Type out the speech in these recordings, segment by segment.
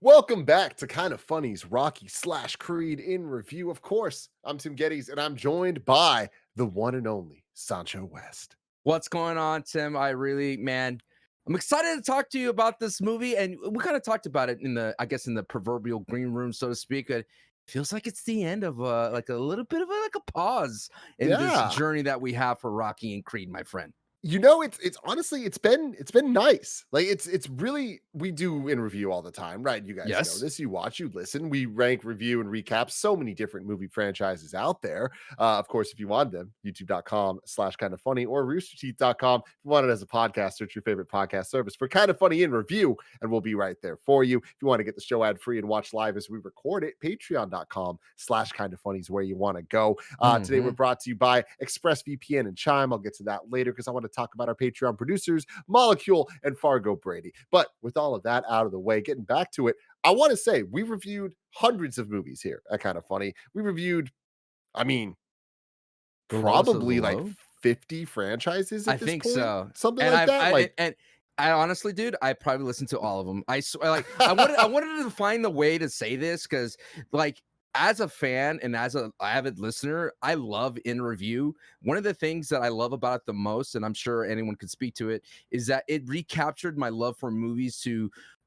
Welcome back to Kind of Funny's Rocky slash Creed in review. Of course, I'm Tim Geddes, and I'm joined by the one and only Sancho West. What's going on, Tim? I'm excited to talk to you about this movie. And we kind of talked about it in the proverbial green room, so to speak. It feels like it's the end of like a little bit of a pause in this Yeah. journey that we have for Rocky and Creed, my friend. It's honestly it's been nice. Like it's really we do in review all the time, right? You guys know Yes. this. You watch, you listen. We rank, review, and recap so many different movie franchises out there. Of course, if you want them, youtube.com/kind of funny or roosterteeth.com. If you want it as a podcast, search your favorite podcast service for Kind of Funny in review, and we'll be right there for you. If you want to get the show ad free and watch live as we record it, patreon.com/kind of funny is where you want to go. Today we're Hmm. brought to you by ExpressVPN and Chime. I'll get to that later because I want to talk about our Patreon producers, Molecule and Fargo Brady. But with all of that out of the way, getting back to it, I want to say we reviewed hundreds of movies here at Kind of Funny. We reviewed, I mean, The lowest of the probably like low. 50 franchises I at this think point, so. something And like I've that. I Like, and I honestly, dude, I probably listened to all of them. I wanted to find the way to say this because, like, as a fan and as a avid listener, I love in review. One of the things that I love about it the most, and I'm sure anyone could speak to it, is that it recaptured my love for movies.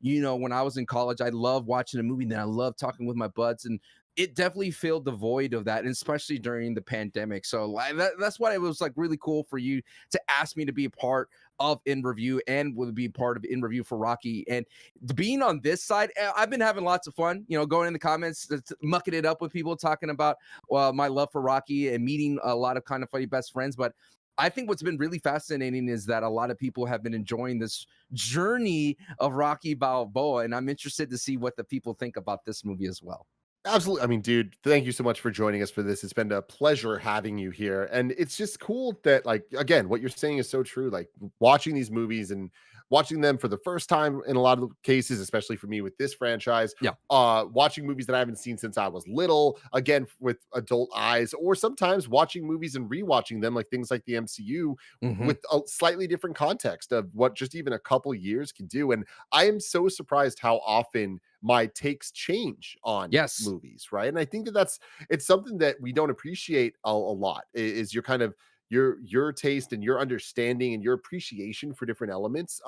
When I was in college, I loved watching a movie, and then I loved talking with my buds, and it definitely filled the void of that, and especially during the pandemic. So that's why it was like really cool for you to ask me to be a part of in review and would be part of in review for Rocky. And being on this side, I've been having lots of fun, going in the comments, mucking it up with people, talking about my love for Rocky and meeting a lot of kind of funny best friends. But I think what's been really fascinating is that a lot of people have been enjoying this journey of Rocky Balboa, and I'm interested to see what the people think about this movie as well. absolutely. I mean, dude, thank you so much for joining us for this. It's been a pleasure having you here. And it's just cool that, like, again, what you're saying is so true. Like, watching these movies and watching them for the first time in a lot of cases, especially for me with this franchise, Yeah. watching movies that I haven't seen since I was little, again, with adult eyes, or sometimes watching movies and rewatching them, like things like the MCU Hmm. with a slightly different context of what just even a couple years can do. And I am so surprised how often my takes change on Yes. movies, right? And I think that it's something that we don't appreciate a lot is your kind of your taste and your understanding and your appreciation for different elements,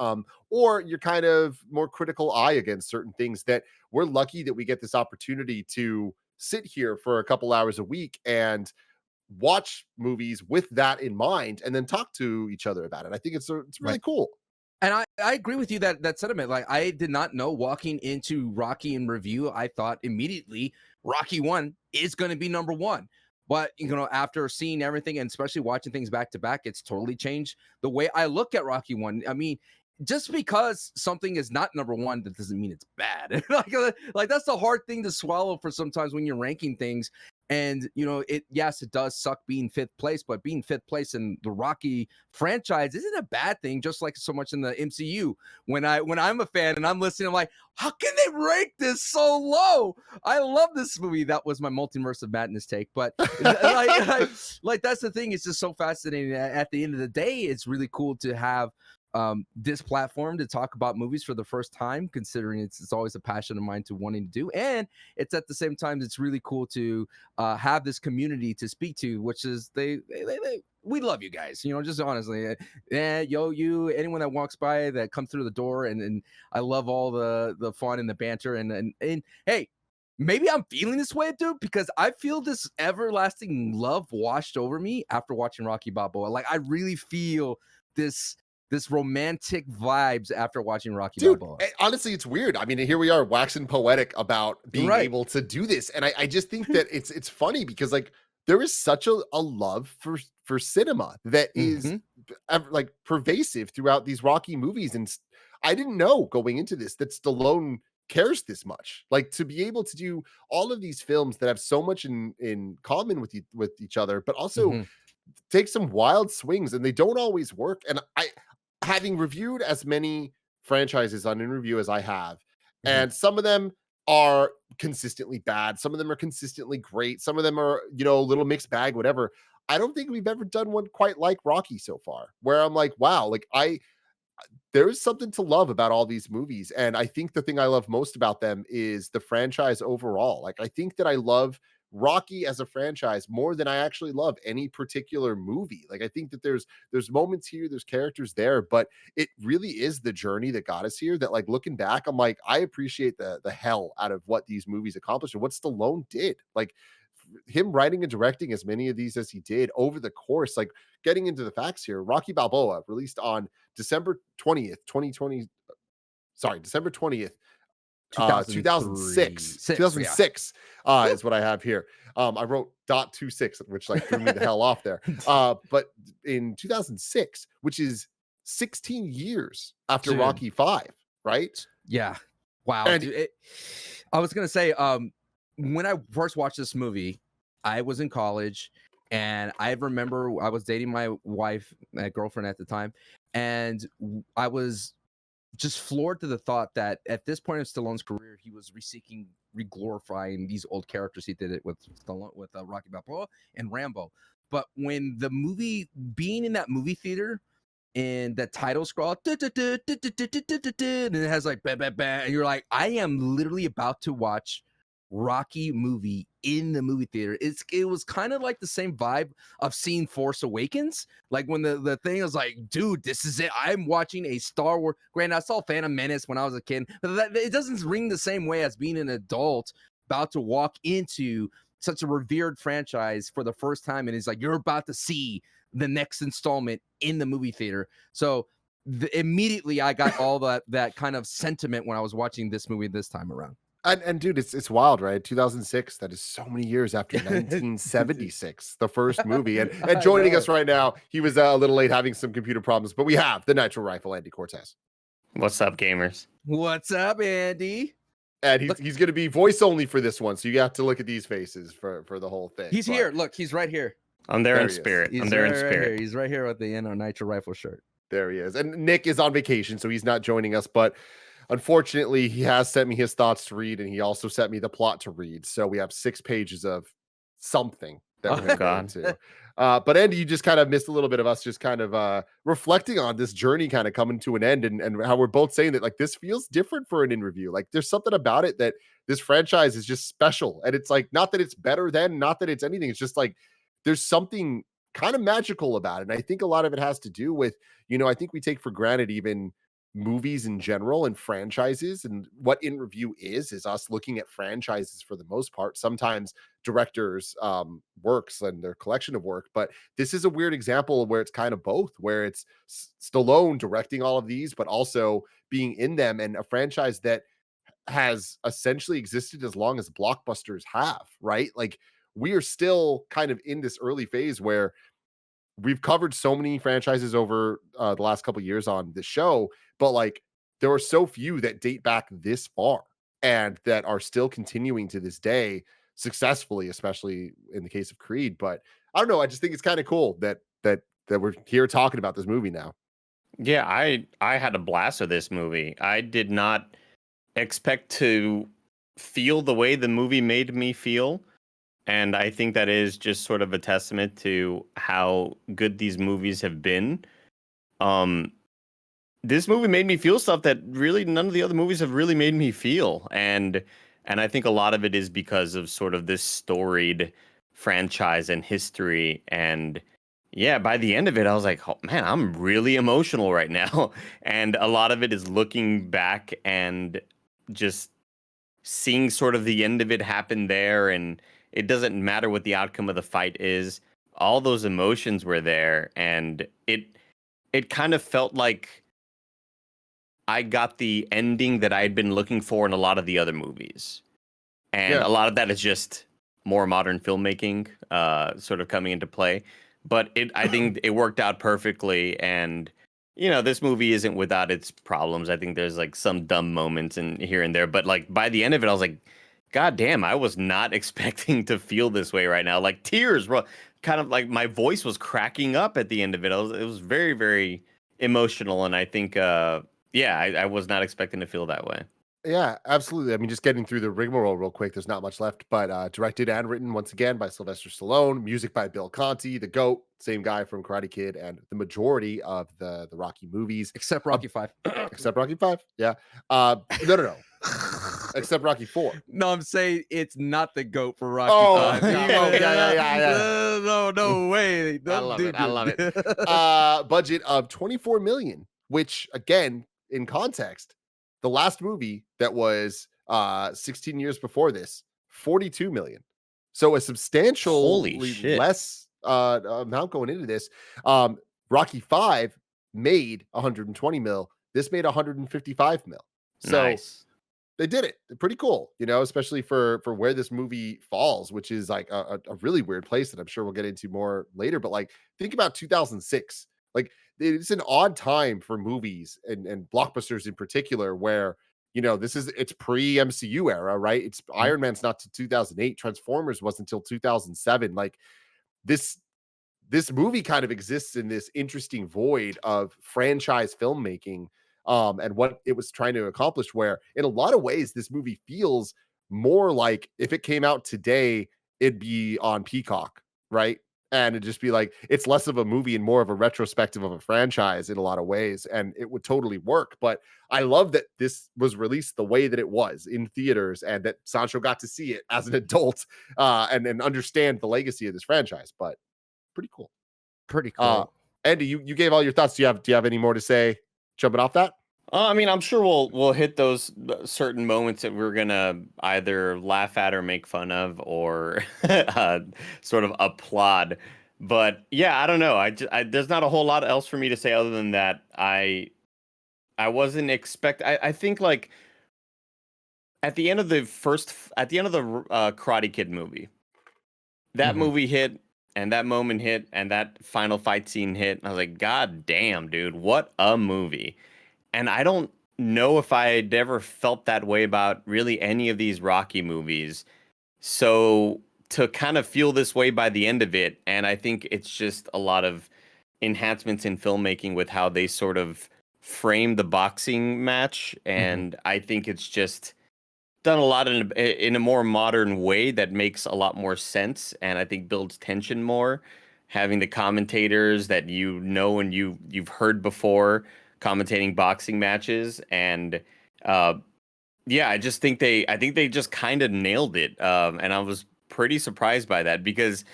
or your kind of more critical eye against certain things that we're lucky that we get this opportunity to sit here for a couple hours a week and watch movies with that in mind and then talk to each other about it. I think it's really Right. cool. And I agree with you that sentiment. Like, I did not know walking into Rocky in review, I thought immediately Rocky One is going to be number one. But after seeing everything and especially watching things back to back, it's totally changed the way I look at Rocky One. I mean, just because something is not number one, that doesn't mean it's bad. Like that's the hard thing to swallow for sometimes when you're ranking things. And it does suck being fifth place, but being fifth place in the Rocky franchise isn't a bad thing, just like so much in the MCU. When I'm a fan and I'm listening, I'm like, how can they rank this so low? I love this movie. That was my multiverse of madness take. But like that's the thing. It's just so fascinating. At the end of the day, it's really cool to have this platform to talk about movies for the first time, considering it's always a passion of mine to wanting to do. And it's at the same time, it's really cool to have this community to speak to, which is we love you guys, just honestly. Anyone that walks by that comes through the door, and I love all the fun and the banter, and hey, maybe I'm feeling this way, dude, because I feel this everlasting love washed over me after watching Rocky Balboa. Like, I really feel this romantic vibes after watching Rocky Dude, Balboa. honestly, it's weird. I mean, here we are waxing poetic about being Right. able to do this. And I just think that it's funny because, like, there is such a love for cinema that is Hmm. like pervasive throughout these Rocky movies. And I didn't know going into this that Stallone cares this much. Like, to be able to do all of these films that have so much in common with each other, but also Hmm. take some wild swings, and they don't always work. And having reviewed as many franchises on in review as I have, Hmm. and some of them are consistently bad, some of them are consistently great, some of them are, a little mixed bag, whatever. I don't think we've ever done one quite like Rocky so far, where I'm like, wow, like there is something to love about all these movies. And I think the thing I love most about them is the franchise overall. Like, I think that I love Rocky as a franchise more than I actually love any particular movie. Like, I think that there's moments here, there's characters there, but it really is the journey that got us here. That, like, looking back, I'm like, I appreciate the hell out of what these movies accomplished and what Stallone did. Like, him writing and directing as many of these as he did over the course, like, getting into the facts here, Rocky Balboa released on December 20th, December 20th, 2003, 2006. six, yeah. 2006 Woo. is what I have here. I wrote .26, which, like, threw me the hell off there. But in 2006, which is 16 years after Dude, Rocky 5, right? yeah. Wow, And dude. I was gonna say, when I first watched this movie, I was in college, and I remember I was dating my wife, my girlfriend at the time, and I was just floored to the thought that at this point in Stallone's career, he was re-glorifying these old characters. He did it with Stallone, with Rocky Balboa and Rambo. But when the movie, being in that movie theater, and the title scroll, and it has like bah, bah, bah, and you're like, I am literally about to watch Rocky movie in the movie theater. It was kind of like the same vibe of seeing Force Awakens. Like when the thing was like, dude, this is it. I'm watching a Star Wars. Granted, I saw Phantom Menace when I was a kid, but it doesn't ring the same way as being an adult about to walk into such a revered franchise for the first time, and it's like you're about to see the next installment in the movie theater. So immediately I got all that kind of sentiment when I was watching this movie this time around. and dude, it's wild, right? 2006, that is so many years after 1976, the first movie. And I joining us know. right now, he was a little late having some computer problems, but we have the Nitro Rifle, Andy Cortez. What's up, gamers? What's up, Andy? And he's Look, he's going to be voice only for this one, so you have to look at these faces for the whole thing. he's But here. Look, he's right here. I'm there There in he is. spirit. He's I'm there in right spirit. here. He's right here with the Nitro Rifle shirt. there he is. And Nick is on vacation, so he's not joining us, but unfortunately, he has sent me his thoughts to read, and he also sent me the plot to read. So we have 6 pages of something that we're Oh, going to go God. into. But Andy, you just kind of missed a little bit of us just kind of reflecting on this journey kind of coming to an end, and how we're both saying that, like, this feels different for an in review. Like, there's something about it that this franchise is just special. And it's like, not that it's better than, not that it's anything. It's just like, there's something kind of magical about it. And I think a lot of it has to do with, I think we take for granted even movies in general and franchises, and what in review is us looking at franchises for the most part, sometimes directors works and their collection of work. But this is a weird example where it's kind of both, where it's Stallone directing all of these but also being in them, and a franchise that has essentially existed as long as blockbusters have, right? Like, we are still kind of in this early phase where we've covered so many franchises over the last couple years on the show, but, like, there are so few that date back this far and that are still continuing to this day successfully, especially in the case of Creed. But I don't know, I just think it's kind of cool that we're here talking about this movie now. Yeah, I had a blast with this movie. I did not expect to feel the way the movie made me feel. And I think that is just sort of a testament to how good these movies have been. Um, this movie made me feel stuff that really none of the other movies have really made me feel. And I think a lot of it is because of sort of this storied franchise and history. And yeah, by the end of it, I was like, oh, man, I'm really emotional right now. And a lot of it is looking back and just seeing sort of the end of it happen there. And it doesn't matter what the outcome of the fight is. All those emotions were there. And it kind of felt like I got the ending that I had been looking for in a lot of the other movies. And Yeah. a lot of that is just more modern filmmaking sort of coming into play. But I think it worked out perfectly. And, this movie isn't without its problems. I think there's like some dumb moments in here and there. But like by the end of it, I was like, God damn, I was not expecting to feel this way right now. Like tears were kind of like my voice was cracking up at the end of it. It was very, very emotional. And I think, yeah, I was not expecting to feel that way. Yeah, absolutely. I mean, just getting through the rigmarole real quick, there's not much left, but directed and written once again by Sylvester Stallone, music by Bill Conti, the GOAT, same guy from Karate Kid and the majority of the Rocky movies, Except uh, Rocky 5. except Rocky 5. Yeah. No. Except Rocky 4. No, I'm saying it's not the GOAT for Rocky Oh, 5. God. Oh, yeah. No way. I Don't love do it. I love it. Budget of 24 million, which again, in context, the last movie that was 16 years before this, 42 million. So a Holy substantially shit. less amount going into this. Rocky 5 made 120 mil. This made 155 mil. So Nice. they did it. Pretty cool, especially for where this movie falls, which is like a really weird place that I'm sure we'll get into more later. But like, think about 2006. Like, it's an odd time for movies and blockbusters in particular, where it's pre MCU era, right? It's Mhm. Iron Man's not to 2008. Transformers wasn't until 2007. Like this this movie kind of exists in this interesting void of franchise filmmaking, and what it was trying to accomplish, where in a lot of ways this movie feels more like if it came out today it'd be on Peacock, right? And it'd just be like, it's less of a movie and more of a retrospective of a franchise in a lot of ways, and it would totally work. But I love that this was released the way that it was in theaters, and that Sancho got to see it as an adult, and understand the legacy of this franchise. But pretty cool. Pretty Uh, cool. Andy, you gave all your thoughts. Do you have any more to say? Jumping off that? I mean, I'm sure we'll hit those certain moments that we're gonna either laugh at or make fun of, or sort of applaud. But yeah, I don't know. There's not a whole lot else for me to say other than that. I wasn't expect. I think like at the end of the Karate Kid movie, that Mhm. movie hit, and that moment hit, and that final fight scene hit. And I was like, God damn, dude, what a movie! And I don't know if I had ever felt that way about really any of these Rocky movies. So to kind of feel this way by the end of it, and I think it's just a lot of enhancements in filmmaking with how they sort of frame the boxing match. Mhm. And I think it's just done a lot in a more modern way that makes a lot more sense, and I think builds tension more. Having the commentators that and you've heard before commentating boxing matches, and uh, yeah, I think they just kind of nailed it, and I was pretty surprised by that because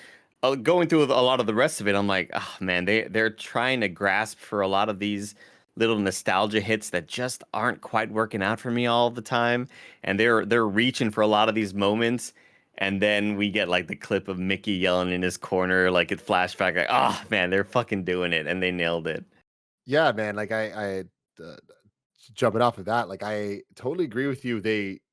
going through a lot of the rest of it, I'm like, oh man, they're trying to grasp for a lot of these little nostalgia hits that just aren't quite working out for me all the time, and they're reaching for a lot of these moments, and then we get like the clip of Mickey yelling in his corner, like it flashback, like, oh man, they're fucking doing it, and they nailed it. Yeah, man. Like uh, jumping off of that, like I totally agree with you.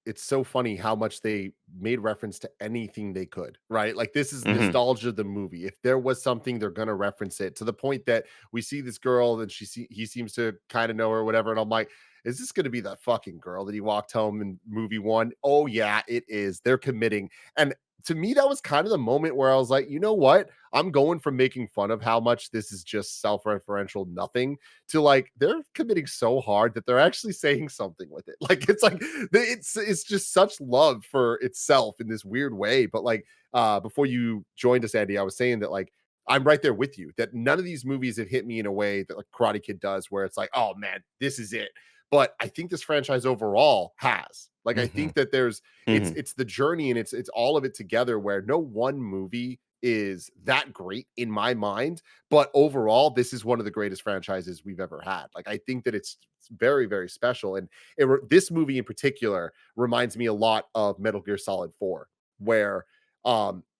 It's so funny how much they made reference to anything they could, right? Like this is Hmm. nostalgia of the movie. If there was something, they're gonna reference it, to the point that we see this girl and he seems to kind of know her or whatever. And I'm like, is this gonna be that fucking girl that he walked home in movie one? Oh yeah, it is. They're committing. And to me, that was kind of the moment where I was like, you know what? I'm going from making fun of how much this is just self-referential nothing to like they're committing so hard that they're actually saying something with it. Like it's just such love for itself in this weird way. But like before you joined us, Andy, I was saying that like I'm right there with you, that none of these movies have hit me in a way that like Karate Kid does, where it's like, oh man, this is it. But I think this franchise overall has. Like I Mhm. think that there's Hmm. it's the journey, and it's all of it together, where no one movie is that great in my mind, but overall this is one of the greatest franchises we've ever had. Like I think that it's very very special, and this movie in particular reminds me a lot of Metal Gear Solid 4, where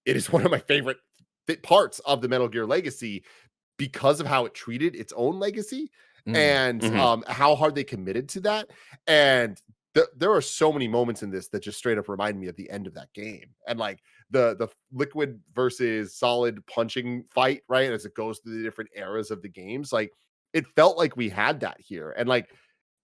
it is one of my favorite parts of the Metal Gear legacy, because of how it treated its own legacy, Mm. and Hmm. how hard they committed to that. And there are so many moments in this that just straight up remind me of the end of that game, and like the liquid versus solid punching fight, right? As it goes through the different eras of the games, like it felt like we had that here, and like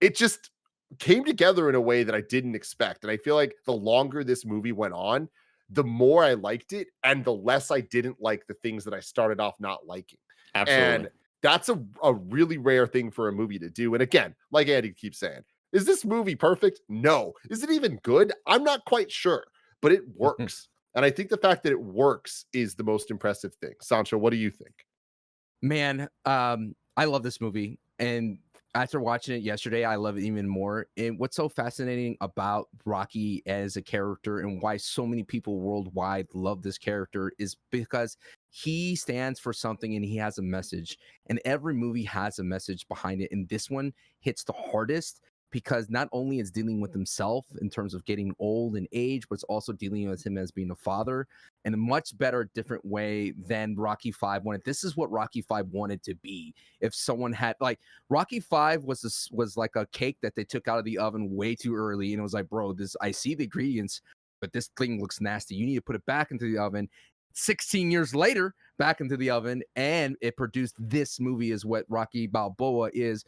it just came together in a way that I didn't expect. And I feel like the longer this movie went on, the more I liked it, and the less I didn't like the things that I started off not liking. Absolutely. And that's a really rare thing for a movie to do. And again, like Andy keeps saying, Is this movie perfect? No. Is it even good? I'm not quite sure, but it works. And I think the fact that it works is the most impressive thing. Sancho, what do you think? Man, I love this movie, and after watching it yesterday, I love it even more. And what's so fascinating about Rocky as a character and why so many people worldwide love this character is because he stands for something and he has a message. And every movie has a message behind it. And this one hits the hardest because not only is dealing with himself in terms of getting old and age, but it's also dealing with him as being a father in a much better, different way than Rocky 5 wanted. This is what Rocky 5 wanted to be. If someone had like Rocky 5 was like a cake that they took out of the oven way too early, and it was like, bro, this I see the ingredients, but this thing looks nasty. You need to put it back into the oven. 16 years later, back into the oven, and it produced this movie is what Rocky Balboa is.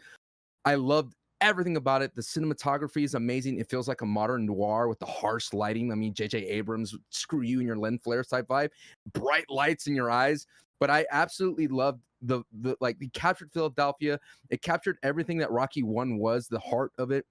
I loved everything about it. The cinematography is amazing. It feels like a modern noir with the harsh lighting. I mean, J.J. Abrams, screw you and your lens flare type vibe, bright lights in your eyes. But I absolutely loved the like it captured Philadelphia. It captured everything that Rocky 1 was, the heart of it.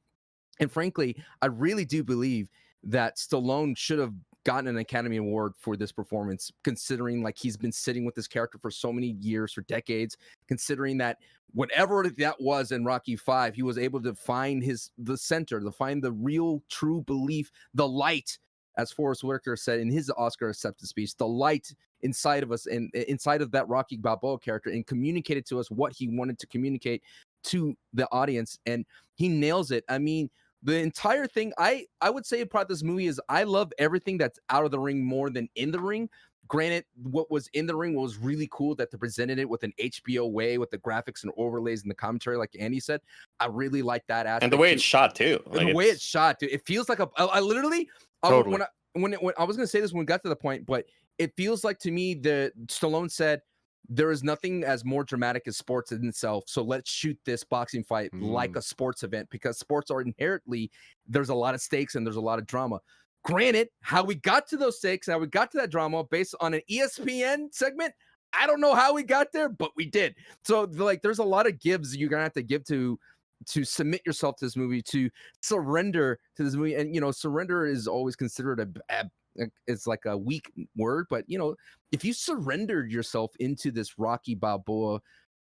And frankly, I really do believe that Stallone should have gotten an Academy Award for this performance, considering like he's been sitting with this character for so many years, for decades, considering that whatever that was in Rocky 5, he was able to find the center, to find the real true belief, the light, as Forrest Whitaker said in his Oscar acceptance speech, the light inside of us and inside of that Rocky Balboa character, and communicated to us what he wanted to communicate to the audience. And he nails it. I mean, the entire thing, I would say about this movie is I love everything that's out of the ring more than in the ring. Granted, what was in the ring was really cool that they presented it with an HBO way with the graphics and overlays and the commentary, like Andy said. I really like that aspect. And the way too. it's shot too. And the way it's shot, dude, it feels like I literally, Totally. when I was going to say this when we got to the point, but it feels like to me that Stallone said, there is nothing as more dramatic as sports in itself. So let's shoot this boxing fight like a sports event, because sports are inherently, there's a lot of stakes and there's a lot of drama. Granted, how we got to those stakes, how we got to that drama based on an ESPN segment, I don't know how we got there, but we did. So like, there's a lot of gives you're gonna have to give to submit yourself to this movie, to surrender to this movie. And surrender is always considered it's like a weak word, but if you surrendered yourself into this Rocky Balboa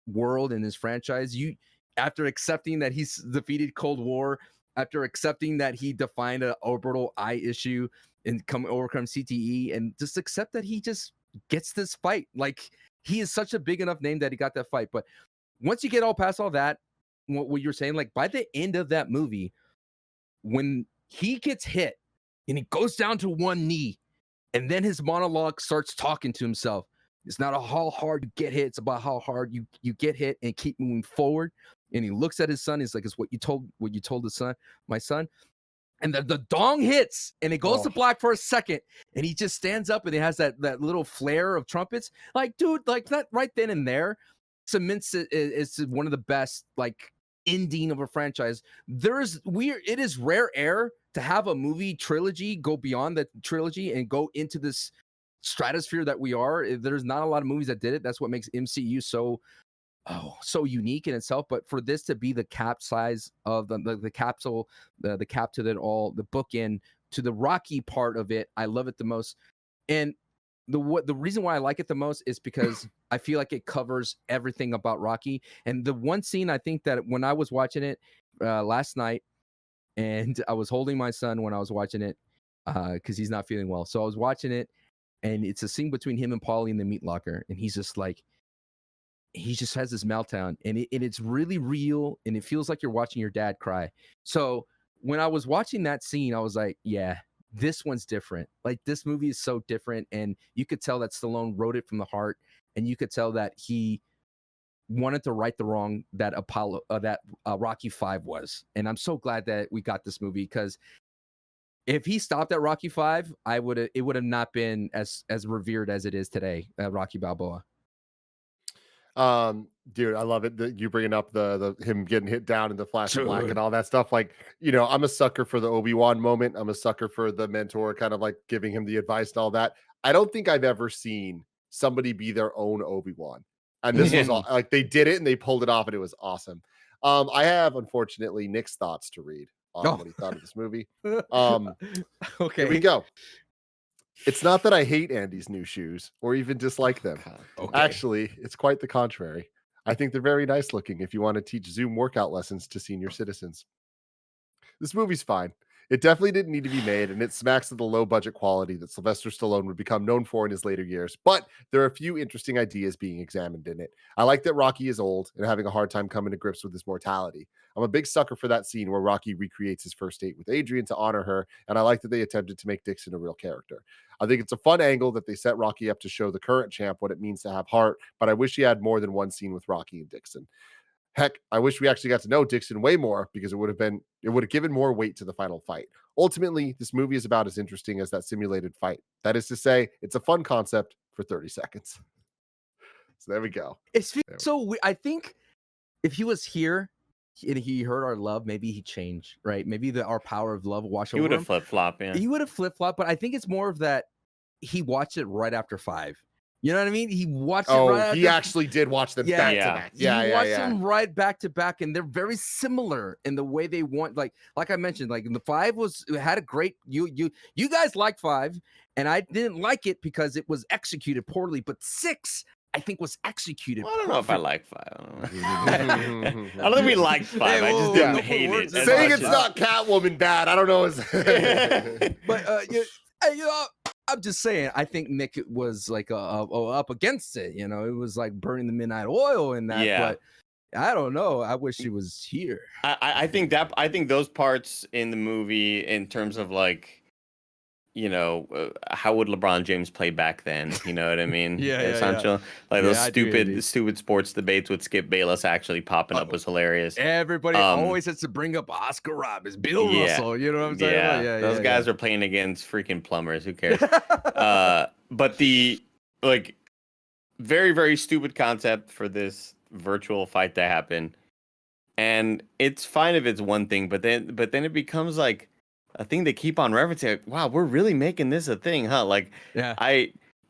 world and this franchise, you, after accepting that he's defeated Cold War, after accepting that he defined an orbital eye issue and overcome CTE, and just accept that he just gets this fight. Like, he is such a big enough name that he got that fight. But once you get all past all that, what you're saying, like by the end of that movie, when he gets hit and he goes down to one knee, and then his monologue starts talking to himself. It's not how hard you get hit, it's about how hard you get hit and keep moving forward. And he looks at his son. He's like, "It's what you told the son, my son." And the dong hits, and it goes to black for a second, and he just stands up, and he has that little flare of trumpets. Like, dude, like that right then and there cements it is one of the best like ending of a franchise. It is rare air to have a movie trilogy go beyond the trilogy and go into this stratosphere that we are. There's not a lot of movies that did it. That's what makes MCU so unique in itself. But for this to be the cap size of the capsule, the cap to it all, the bookend to the Rocky part of it, I love it the most. And the reason why I like it the most is because I feel like it covers everything about Rocky. And the one scene, I think that when I was watching it last night, and I was holding my son when I was watching it because he's not feeling well. So I was watching it, and it's a scene between him and Paulie in the meat locker, and he's just like, he just has this meltdown, and it's really real, and it feels like you're watching your dad cry. So when I was watching that scene, I was like, yeah, this one's different. Like, this movie is so different, and you could tell that Stallone wrote it from the heart, and you could tell that he wanted to right the wrong that Rocky 5 was. And I'm so glad that we got this movie, because if he stopped at Rocky 5, it would have not been as revered as it is today, Rocky Balboa. Dude, I love it that you bringing up the him getting hit down in the flash of black and all that stuff. Like, I'm a sucker for the Obi-Wan moment. I'm a sucker for the mentor kind of like giving him the advice and all that. I don't think I've ever seen somebody be their own Obi-Wan. And this was all like, they did it and they pulled it off, and it was awesome. I have, unfortunately, Nick's thoughts to read. on Oh. what he thought of this movie. Here Okay. we go. It's not that I hate Andy's new shoes or even dislike them. God. Okay. Actually, it's quite the contrary. I think they're very nice looking if you want to teach Zoom workout lessons to senior citizens. This movie's fine. It definitely didn't need to be made, and it smacks of the low budget quality that Sylvester Stallone would become known for in his later years. But there are a few interesting ideas being examined in it. I like that Rocky is old and having a hard time coming to grips with his mortality. I'm a big sucker for that scene where Rocky recreates his first date with Adrian to honor her, and I like that they attempted to make Dixon a real character. I think it's a fun angle that they set Rocky up to show the current champ what it means to have heart, but I wish he had more than one scene with Rocky and Dixon. Heck, I wish we actually got to know Dixon way more because it would have given more weight to the final fight. Ultimately, this movie is about as interesting as that simulated fight. That is to say, it's a fun concept for 30 seconds. So there we go. It's so I think if he was here and he heard our love, maybe he changed, right? Maybe our power of love wash He over would have him. flip flop, yeah. He would have flip flop, but I think it's more of that he watched it right after 5. You know what I mean? He watched it right He after. actually did watch them Yeah. back Yeah. to back. Yeah, He yeah, watched yeah. them right back to back, and they're very similar in the way they want. Like I mentioned, like the 5 had a great. You guys liked 5, and I didn't like it because it was executed poorly. But 6, I think, was executed. Well, I don't know if I perfect. like 5. I don't know. I don't think we liked 5. I just didn't hate it. as Saying much it's as- not Catwoman bad, I don't know. But I'm just saying. I think Nick was like up against it. You know, it was like burning the midnight oil in that. Yeah. But I don't know. I wish he was here. I think those parts in the movie, in terms of like, how would LeBron James play back then? You know what I mean? Yeah. Essential. Like Yeah, those I do, Andy. stupid sports debates with Skip Bayless actually popping up was hilarious. Everybody always has to bring up Oscar Roberts, Bill Yeah. Russell. You know what I'm saying? Yeah, those guys are playing against freaking plumbers. Who cares? But the very, very stupid concept for this virtual fight to happen, and it's fine if it's one thing, but then it becomes like a thing they keep on referencing. Like, wow, we're really making this a thing, huh? Like, Yeah.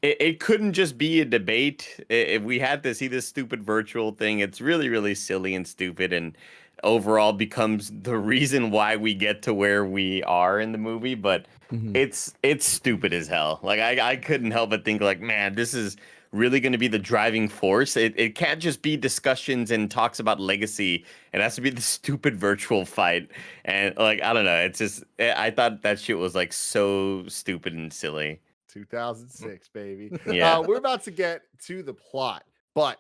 It couldn't just be a debate. If we had to see this stupid virtual thing, it's really, really silly and stupid, and overall becomes the reason why we get to where we are in the movie. But it's stupid as hell. Like I couldn't help but think like, man, this is really going to be the driving force. It can't just be discussions and talks about legacy. It has to be the stupid virtual fight. And like, I don't know. It's just, I thought that shit was like so stupid and silly. 2006, baby. Yeah. We're about to get to the plot, but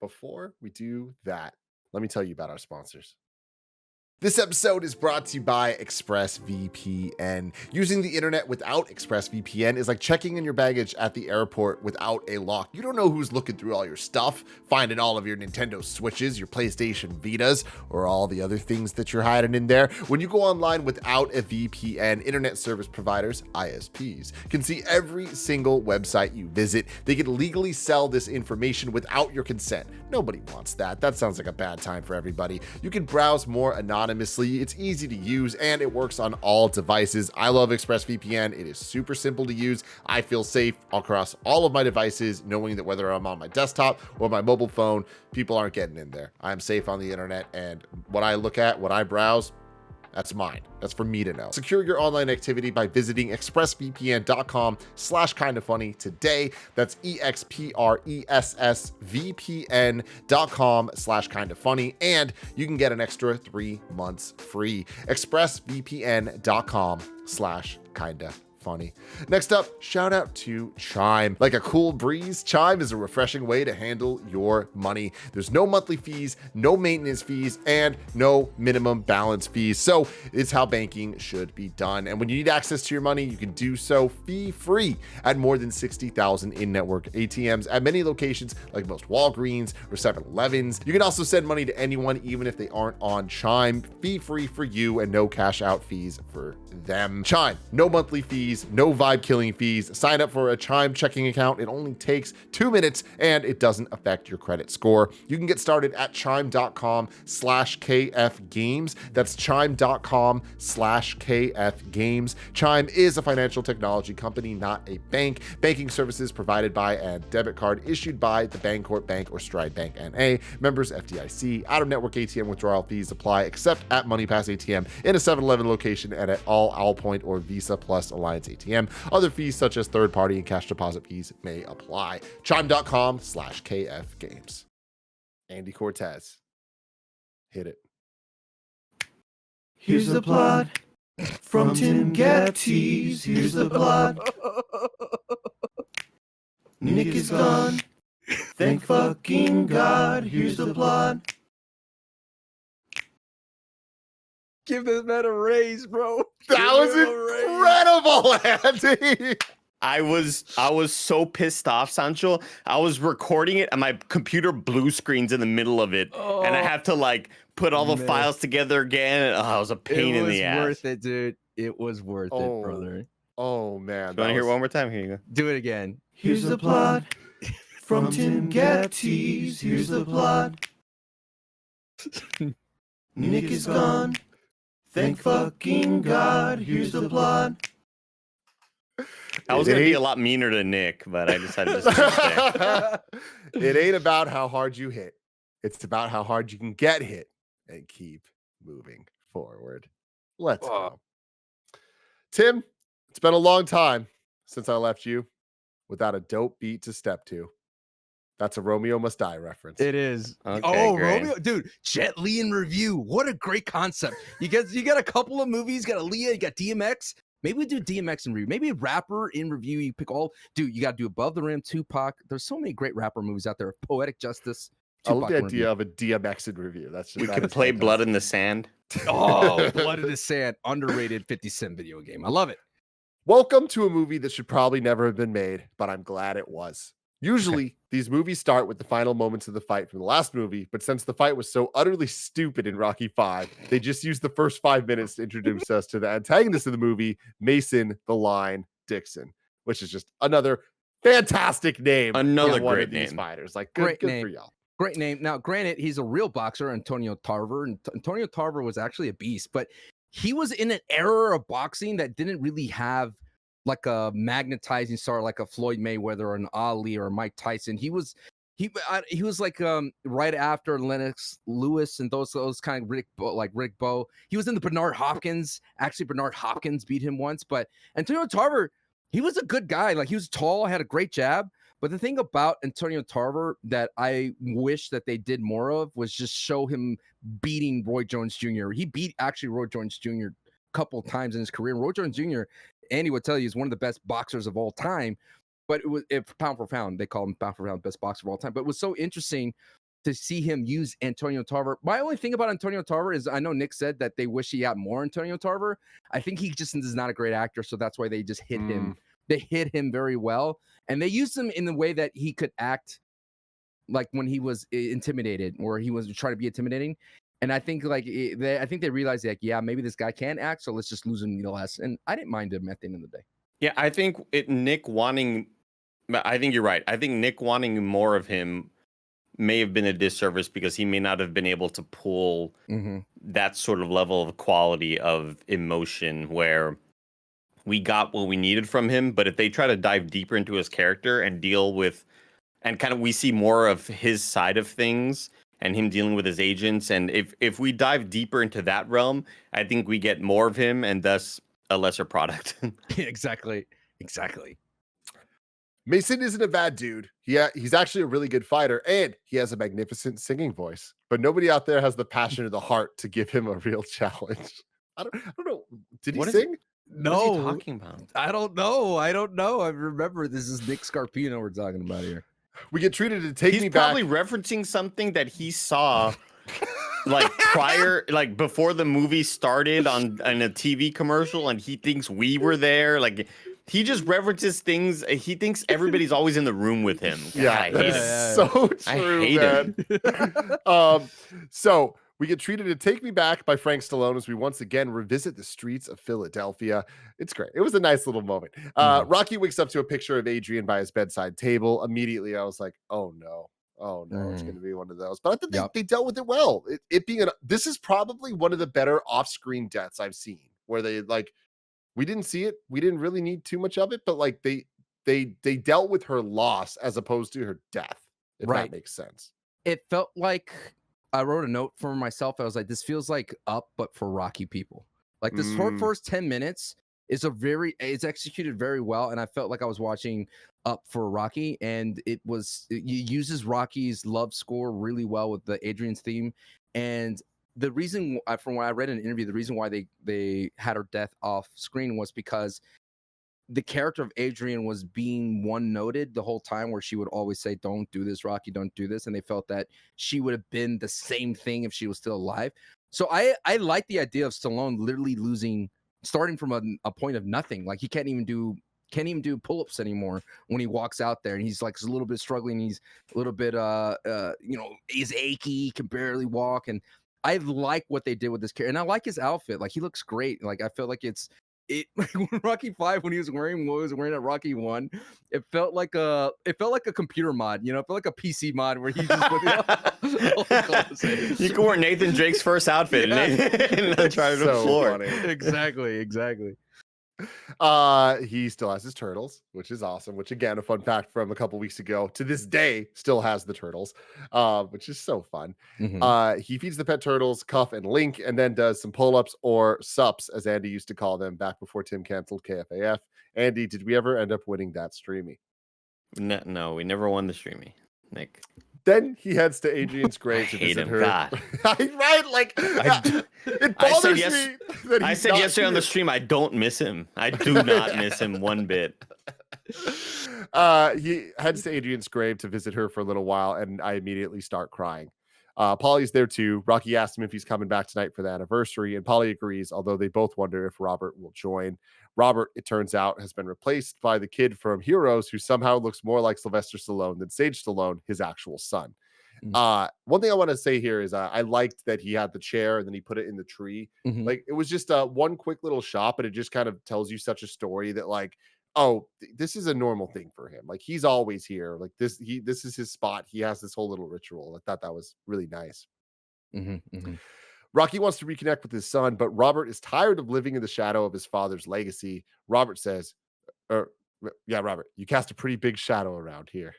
before we do that, let me tell you about our sponsors. This episode is brought to you by ExpressVPN. Using the internet without ExpressVPN is like checking in your baggage at the airport without a lock. You don't know who's looking through all your stuff, finding all of your Nintendo Switches, your PlayStation Vitas, or all the other things that you're hiding in there. When you go online without a VPN, internet service providers, ISPs, can see every single website you visit. They can legally sell this information without your consent. Nobody wants that. That sounds like a bad time for everybody. You can browse more anonymously. It's easy to use and it works on all devices. I love ExpressVPN. It is super simple to use. I feel safe across all of my devices, knowing that whether I'm on my desktop or my mobile phone, people aren't getting in there. I'm safe on the internet, and what I look at, what I browse, that's mine. That's for me to know. Secure your online activity by visiting expressvpn.com/kindafunny today. That's expressvpn.com/kindafunny. And you can get an extra 3 months free. expressvpn.com/kindafunny. Next up, shout out to Chime. Like a cool breeze, Chime is a refreshing way to handle your money. There's no monthly fees, no maintenance fees, and no minimum balance fees. So it's how banking should be done. And when you need access to your money, you can do so fee-free at more than 60,000 in-network ATMs at many locations like most Walgreens or 7-Elevens. You can also send money to anyone, even if they aren't on Chime, fee-free for you and no cash out fees for them. Chime, no monthly fees, fees, no vibe killing fees. Sign up for a Chime checking account. It only takes 2 minutes and it doesn't affect your credit score. You can get started at chime.com/KFgames. That's chime.com/KFgames. Chime is a financial technology company, not a bank. Banking services provided by and debit card issued by the Bancorp Bank or Stride Bank NA. Members FDIC. Out-of-network ATM withdrawal fees apply except at MoneyPass ATM in a 7-Eleven location and at all Allpoint or Visa Plus Alliance ATM. Other fees such as third-party and cash deposit fees may apply. Chime.com/KFgames. Andy Cortez. Hit it. Here's the plot from Tim Gatties. Here's the plot. Nick is gone. Thank fucking God. Here's the plot. Give this man a raise, bro. That was incredible, Andy. I was so pissed off, Sancho. I was recording it and my computer blue screens in the middle of it. And I have to like put all the files together again. Oh, it was a pain in the ass. It was worth it, dude. It was worth it, brother. Oh, man. Do you want to hear it one more time? Here you go. Do it again. Here's the plot from Tim Gatties. Here's the plot. Nick is gone. Thank fucking God. Here's the plot. I was going to be a lot meaner to Nick, but I decided to stay. It ain't about how hard you hit. It's about how hard you can get hit and keep moving forward. Let's go. Tim, it's been a long time since I left you without a dope beat to step to. That's a Romeo Must Die reference. It is. Okay, great. Romeo, dude, Jet Li in review. What a great concept. You got a couple of movies. You got Aaliyah, you got DMX. Maybe we do DMX in review. Maybe rapper in review. You pick all. Dude, you got to do Above the Rim, Tupac. There's so many great rapper movies out there. Poetic Justice. I love the idea of a DMX in review. We could play Blood in the Sand. Oh, Blood in the Sand. Underrated 50 Cent video game. I love it. Welcome to a movie that should probably never have been made, but I'm glad it was. Usually, these movies start with the final moments of the fight from the last movie, but since the fight was so utterly stupid in Rocky V, they just used the first 5 minutes to introduce us to the antagonist of the movie, Mason the Line Dixon, which is just another fantastic name. Another for one great of these name. fighters. Like, Great good name. for y'all. Great name. Now, granted, he's a real boxer, Antonio Tarver, and Antonio Tarver was actually a beast, but he was in an era of boxing that didn't really have like a magnetizing star like a Floyd Mayweather or an Ali or Mike Tyson. He was like right after Lennox Lewis and those kind of Rick Bowe. He was in the Bernard Hopkins. Actually, Bernard Hopkins beat him once, but Antonio Tarver, he was a good guy. Like, he was tall, had a great jab. But the thing about Antonio Tarver that I wish that they did more of was just show him beating Roy Jones Jr. He beat actually Roy Jones Jr. a couple times in his career. Roy Jones Jr., Andy would tell you, is one of the best boxers of all time. But pound for pound, they call him pound for pound best boxer of all time. But it was so interesting to see him use Antonio Tarver. My only thing about Antonio Tarver is, I know Nick said that they wish he had more Antonio Tarver. I think he just is not a great actor, so that's why they just hit him. They hit him very well, and they used him in the way that he could act, like when he was intimidated or he was trying to be intimidating. And I think I think they realized, like, yeah, maybe this guy can act, so let's just lose him less. And I didn't mind him at the end of the day. Yeah, I think Nick wanting. I think you're right. I think Nick wanting more of him may have been a disservice because he may not have been able to pull that sort of level of quality of emotion where we got what we needed from him. But if they try to dive deeper into his character and deal with, and kind of we see more of his side of things and him dealing with his agents, and if we dive deeper into that realm, I think we get more of him and thus a lesser product. Exactly. Mason isn't a bad dude. He's actually a really good fighter, and he has a magnificent singing voice. But nobody out there has the passion or the heart to give him a real challenge. I don't know. Did he sing? No. What is he talking about? I don't know. I remember this is Nick Scarpino we're talking about here. We get treated to take me back. He's probably referencing something that he saw like prior, like before the movie started in a TV commercial, and he thinks we were there. Like, he just references things. He thinks everybody's always in the room with him. Yeah, I hate him. so true, I hate man. So We get treated to Take Me Back by Frank Stallone as we once again revisit the streets of Philadelphia. It's great. It was a nice little moment. Mhm. Rocky wakes up to a picture of Adrian by his bedside table. Immediately, I was like, oh no. Oh no, it's going Mhm. to be one of those. But I think Yep. they dealt with it well. It being this is probably one of the better off-screen deaths I've seen, where they like we didn't see it, we didn't really need too much of it, but like they dealt with her loss as opposed to her death, if that Right. makes sense. It felt like I wrote a note for myself. I was like, this feels like Up, but for Rocky people. Like this her Mm, first 10 minutes is it's executed very well. And I felt like I was watching Up for Rocky. And it uses Rocky's love score really well with the Adrian's theme. And the reason from what I read in an interview, the reason why they had her death off screen was because the character of Adrian was being one noted the whole time, where she would always say, "Don't do this, Rocky, don't do this," and they felt that she would have been the same thing if she was still alive. So I like the idea of Stallone literally starting from a point of nothing. Like he can't even do pull-ups anymore when he walks out there, and he's like a little bit struggling. He's a little bit he's achy, can barely walk, and I like what they did with this character, and I like his outfit. Like he looks great. Like I feel like like when Rocky 5, when he was wearing what he was wearing at Rocky 1, it felt like a computer mod, it felt like a PC mod where he just put all the colors in. You can wear Nathan Drake's first outfit Yeah. and try to the So floor. funny. Exactly. He still has his turtles, which is awesome, which again, a fun fact from a couple weeks ago, to this day still has the turtles, which is so fun. Mhm. He feeds the pet turtles Cuff and Link, and then does some pull-ups, or sups as Andy used to call them back before Tim canceled KFAF. Andy, did we ever end up winning that streamy? No, we never won the streamy, Nick. Then he heads to Adrian's grave to hate visit him, her. God. Right? Like, it I said bothers yes- me that I he's said not yesterday on the here. stream, I don't miss him. I do not miss him one bit. He heads to Adrian's grave to visit her for a little while, and I immediately start crying. Polly's there too. Rocky asks him if he's coming back tonight for the anniversary, and Polly agrees, although they both wonder if Robert will join. Robert, it turns out, has been replaced by the kid from Heroes, who somehow looks more like Sylvester Stallone than Sage Stallone, his actual son. One thing I want to say here is I liked that he had the chair and then he put it in the tree. Mhm. Like it was just one quick little shot, but it just kind of tells you such a story that like, oh, this is a normal thing for him. Like he's always here. Like this is his spot. He has this whole little ritual. I thought that was really nice. Mhm. Rocky wants to reconnect with his son, but Robert is tired of living in the shadow of his father's legacy. Robert says, or yeah, Robert, you cast a pretty big shadow around here.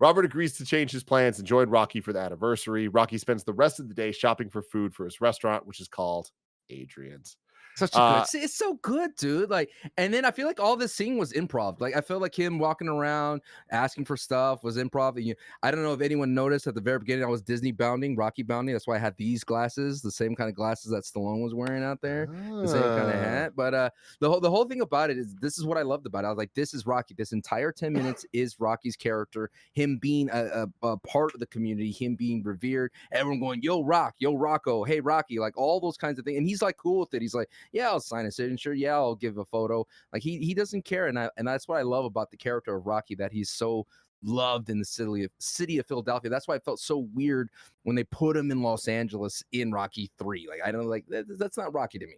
Robert agrees to change his plans and join Rocky for the anniversary. Rocky spends the rest of the day shopping for food for his restaurant, which is called Adrian's. Such a good. See, it's so good, dude. Like, and then I feel like all this scene was improv. Like, I felt like him walking around asking for stuff was improv. And I don't know if anyone noticed at the very beginning, I was Disney bounding, Rocky bounding. That's why I had these glasses, the same kind of glasses that Stallone was wearing out there, the same kind of hat. But the whole thing about it is, this is what I loved about it. I was like, this is Rocky. This entire 10 minutes is Rocky's character. Him being a part of the community, him being revered. Everyone going, yo, Rock, yo, Rocco, hey, Rocky, like all those kinds of things. And he's like cool with it. He's like, yeah, I'll sign a signature. Yeah, I'll give a photo. Like he doesn't care, and that's what I love about the character of Rocky, that he's so loved in the city of Philadelphia. That's why it felt so weird when they put him in Los Angeles in Rocky 3. Like I don't like that's not Rocky to me.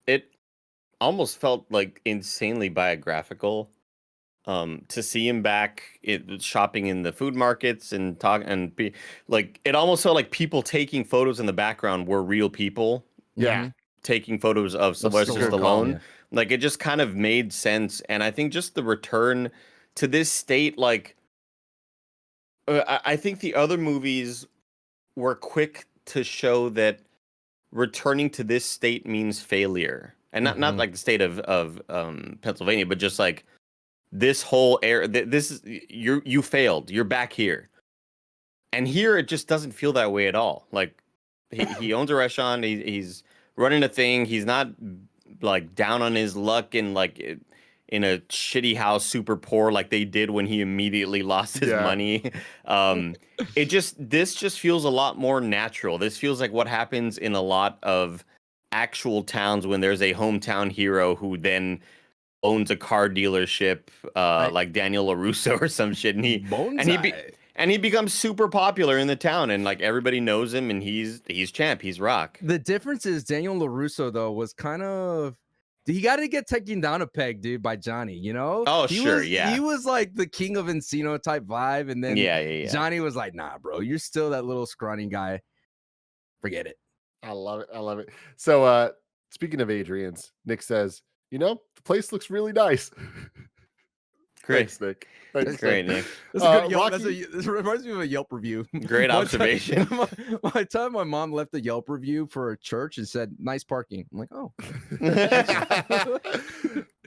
It almost felt like insanely biographical. To see him back shopping in the food markets and it almost felt like people taking photos in the background were real people. Yeah. Taking photos of Sylvester Stallone. Yeah. Like it just kind of made sense. And I think just the return to this state, like I think the other movies were quick to show that returning to this state means failure. And not like the state of Pennsylvania, but just like this whole area, this is you failed. You're back here. And here it just doesn't feel that way at all. Like he owns a restaurant, he's running a thing. He's not like down on his luck and like in a shitty house, super poor, like they did when he immediately lost his money. This just feels a lot more natural. This feels like what happens in a lot of actual towns when there's a hometown hero who then owns a car dealership, like Daniel LaRusso or some shit, and and he becomes super popular in the town, and like everybody knows him, and he's champ, he's Rock. The difference is Daniel LaRusso though was kind of he got to get taken down a peg, dude, by Johnny. You know? Oh, he sure, was, yeah. He was like the king of Encino type vibe, and then Yeah. Johnny was like, "Nah, bro, you're still that little scrawny guy. Forget it." I love it. I love it. So, speaking of Adrian's, Nick says, the place looks really nice. Great. Thanks, Nick. Thanks, Great, Nick. That's a good Yelp. Rocky... This reminds me of a Yelp review. Great observation. One time my mom left a Yelp review for a church and said, "Nice parking." I'm like, "Oh."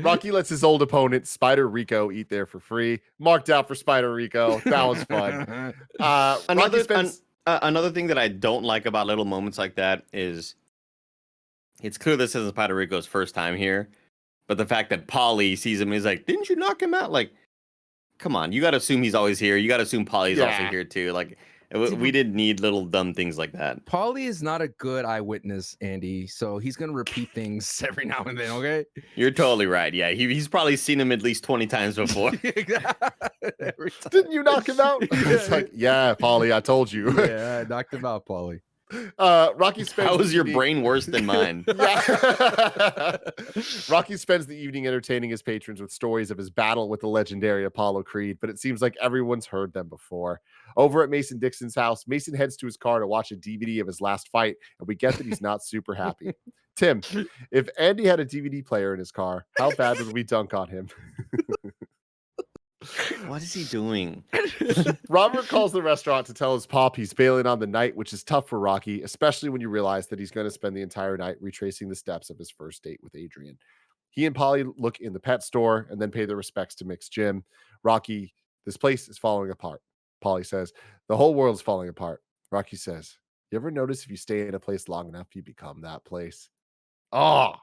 Rocky lets his old opponent, Spider Rico, eat there for free. Marked out for Spider Rico. That was fun. Another thing that I don't like about little moments like that is it's clear this isn't Spider Rico's first time here. But the fact that Polly sees him is like, didn't you knock him out? Like, come on, you got to assume he's always here. You got to assume Polly's also here too. Like, we didn't need little dumb things like that. Polly is not a good eyewitness, Andy. So he's gonna repeat things every now and then. Okay, you're totally right. Yeah, he's probably seen him at least 20 times before. Didn't you knock him out? It's like, yeah, Polly, I told you. Yeah, I knocked him out, Polly. Rocky spends. How is your brain worse than mine? Rocky spends the evening entertaining his patrons with stories of his battle with the legendary Apollo Creed, but it seems like everyone's heard them before. Over at Mason Dixon's house, Mason heads to his car to watch a DVD of his last fight, and we get that he's not super happy. Tim, if Andy had a DVD player in his car, how bad would we dunk on him? What is he doing? Robert calls the restaurant to tell his pop he's bailing on the night, which is tough for Rocky, especially when you realize that he's going to spend the entire night retracing the steps of his first date with Adrian. He and Polly look in the pet store and then pay their respects to Mick's gym. Rocky, this place is falling apart. Polly says, the whole world's falling apart. Rocky says, you ever notice if you stay in a place long enough, you become that place? Oh,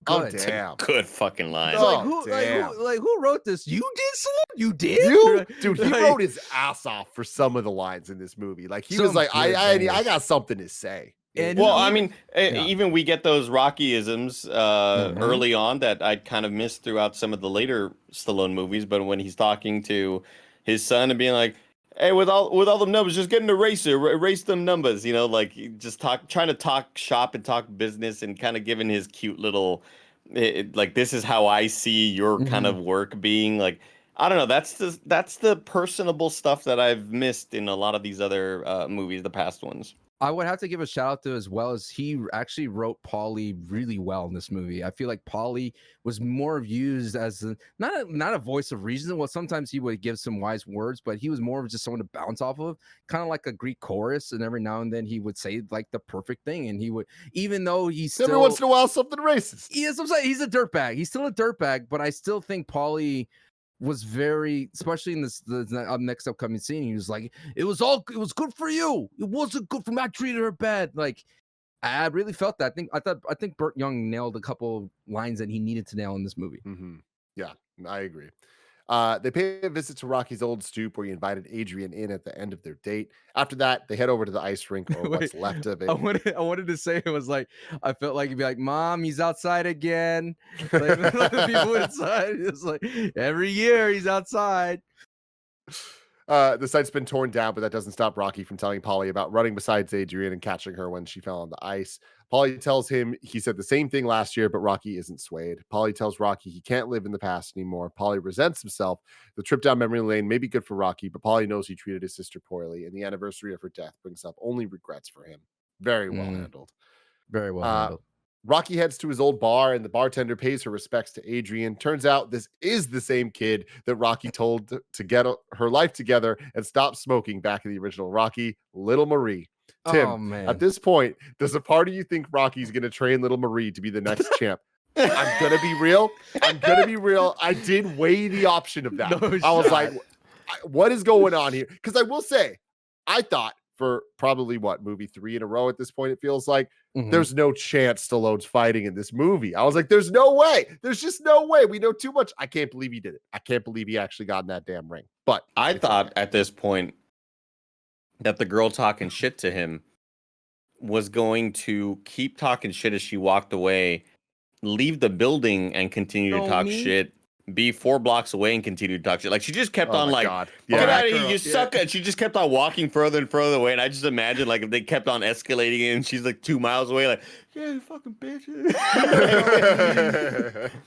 Good. Damn. Good fucking line. Who wrote this? You did, Stallone? You did? Dude, he wrote his ass off for some of the lines in this movie. Like, he was like, I got something to say. And even we get those Rocky-isms early on that I kind of missed throughout some of the later Stallone movies. But when he's talking to his son and being like, "Hey, with all the numbers, just get an eraser, erase them numbers," like just trying to talk shop and talk business, and kind of giving his cute little, like, this is how I see your kind of work being. Like, I don't know, that's the personable stuff that I've missed in a lot of these other movies, the past ones. I would have to give a shout out to, as well as he actually wrote Paulie really well in this movie. I feel like Paulie was more used as not a voice of reason. Well, sometimes he would give some wise words, but he was more of just someone to bounce off of, kind of like a Greek chorus. And every now and then he would say like the perfect thing. And he would, even though he's still, every once in a while, something racist. Yes, I'm saying he's a dirtbag. He's still a dirtbag, but I still think Paulie was very, especially in the next upcoming scene, he was like, it was good for you. It wasn't good for me. I treated her bad. Like, I really felt that. I think Burt Young nailed a couple lines that he needed to nail in this movie. Mm-hmm. Yeah, I agree. They pay a visit to Rocky's old stoop where he invited Adrian in at the end of their date. After that, they head over to the ice rink, or what's left of it. I wanted to say, it was like, I felt like he'd be like, "Mom, he's outside again." Like, the people inside, it's like every year he's outside. The site's been torn down, but that doesn't stop Rocky from telling Polly about running beside Adrian and catching her when she fell on the ice. Polly tells him he said the same thing last year, but Rocky isn't swayed. Polly tells Rocky he can't live in the past anymore. Polly resents himself. The trip down memory lane may be good for Rocky, but Polly knows he treated his sister poorly, and the anniversary of her death brings up only regrets for him. Very well handled. Very well handled. Rocky heads to his old bar, and the bartender pays her respects to Adrian. Turns out this is the same kid that Rocky told to get her life together and stop smoking back in the original Rocky, Little Marie. Tim, at this point, does a part of you think Rocky's going to train Little Marie to be the next champ? I'm going to be real. I did weigh the option of that. I was like, what is going on here? Because I will say, I thought for probably movie 3 in a row at this point, it feels like, there's no chance Stallone's fighting in this movie. I was like, there's no way. There's just no way. We know too much. I can't believe he did it. I can't believe he actually got in that damn ring. But I thought at this point that the girl talking shit to him was going to keep talking shit as she walked away, leave the building and continue to talk shit be 4 blocks away and continue to talk shit. Like she just kept Oh on my like, God. get Yeah. out of here, you suck. And she just kept on walking further and further away. And I just imagine like if they kept on escalating it and she's like 2 miles away, like, yeah, you fucking bitch.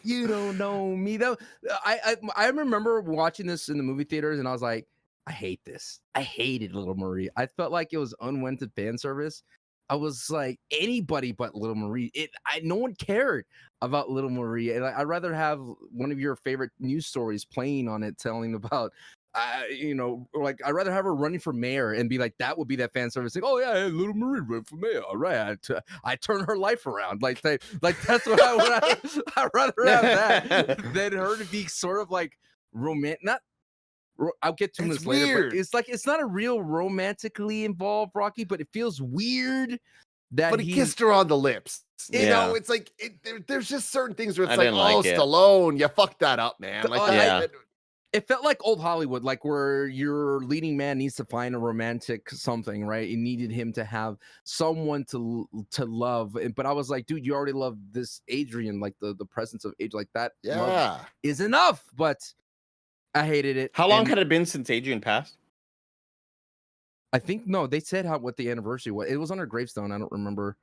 You don't know me though. I remember watching this in the movie theaters and I was like, I hate this. I hated Little Marie. I felt like it was unwanted fan service. I was like, anybody but Little Marie. No one cared about Little Marie. And I'd rather have one of your favorite news stories playing on it, telling about, like I'd rather have her running for mayor and be like, that would be that fan service. Like, oh yeah, hey, Little Marie ran for mayor. All right, I turn her life around. Like that's what I would. I'd rather have that than her to be sort of like romantic. Not. I'll get to this later. Weird. But it's like it's not a real romantically involved Rocky, but it feels weird that But he kissed her on the lips. You Yeah. know, it's like there's just certain things where it's I like, didn't oh, like it. Stallone, you fucked that up, man. Like, Yeah. It felt like old Hollywood, like where your leading man needs to find a romantic something, right? It needed him to have someone to love. But I was like, dude, you already love this Adrian, like the presence of age, like that love yeah. is enough. But I hated it. How long And had it been since Adrian passed? I think no, they said what the anniversary was. It was on her gravestone. I don't remember,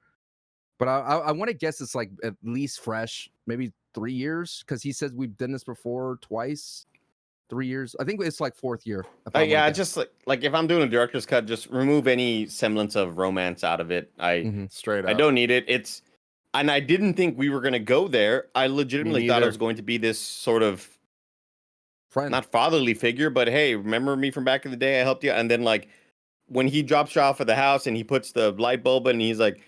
but I want to guess it's like at least fresh, maybe 3 years, because he says we've done this before twice. 3 years. I think it's like 4th year. Yeah, just like if I'm doing a director's cut, just remove any semblance of romance out of it. Straight up. I don't need it. And I didn't think we were gonna go there. I legitimately thought it neither. was going to be this sort of friend. not fatherly figure, but hey, remember me from back in the day? I helped you. And then like when he drops you off at the house and he puts the light bulb in and he's like,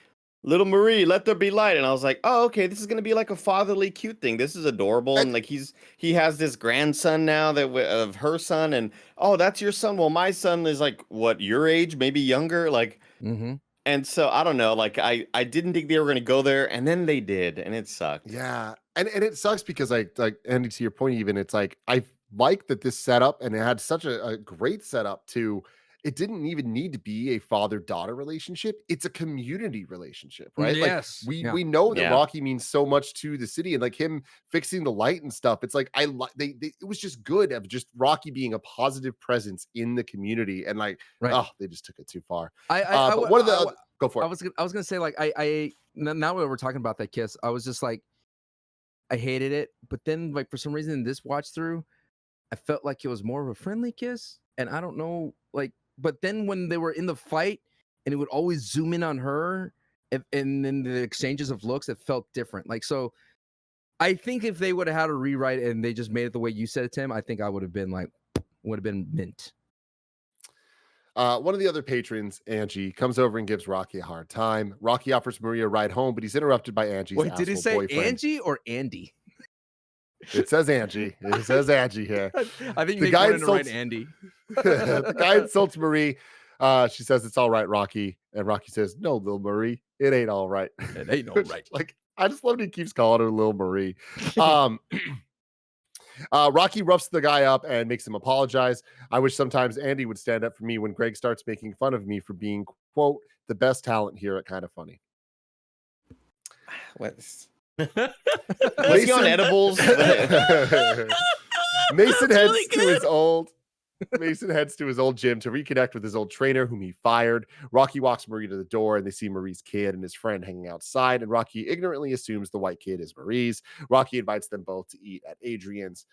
Little Marie, let there be light. And I was like, oh, okay, this is gonna be like a fatherly cute thing. This is adorable. And like he has this grandson now of her son, and oh, that's your son. Well, my son is like what, your age, maybe younger. Like, and so I don't know. Like I didn't think they were gonna go there, and then they did, and it sucked. Yeah. And it sucks because Andy, to your point, even it's like I like that this setup, and it had such a great setup to. It didn't even need to be a father-daughter relationship. It's a community relationship, right? Yes. Like we know that Yeah. Rocky means so much to the city, and like him fixing the light and stuff. It's like it was just good of just Rocky being a positive presence in the community, and like they just took it too far. But one of the go for it. I was gonna say like I now that we're talking about that kiss, I was just like I hated it, but then like for some reason in this watch through, I felt like it was more of a friendly kiss, and I don't know like. But then when they were in the fight and it would always zoom in on her and then the exchanges of looks, it felt different. Like, so I think if they would have had a rewrite and they just made it the way you said it, Tim, I think I would have been like, would have been mint. One of the other patrons, Angie, comes over and gives Rocky a hard time. Rocky offers Maria a ride home, but he's interrupted by Angie's Wait, did he say boyfriend. Angie or Andy? It says Angie. It says Angie here. I think the they guy wanted to write insults Andy. the guy insults Marie. She says it's all right, Rocky, and Rocky says, "No, Lil Marie, it ain't all right. It ain't all right." Like I just love he keeps calling her Lil Marie. Rocky roughs the guy up and makes him apologize. I wish sometimes Andy would stand up for me when Greg starts making fun of me for being, quote, the best talent here at KindaFunny. Was he on edibles? Mason heads to his old gym to reconnect with his old trainer, whom he fired. Rocky walks Marie to the door, and they see Marie's kid and his friend hanging outside, and Rocky ignorantly assumes the white kid is Marie's. Rocky invites them both to eat at Adrian's.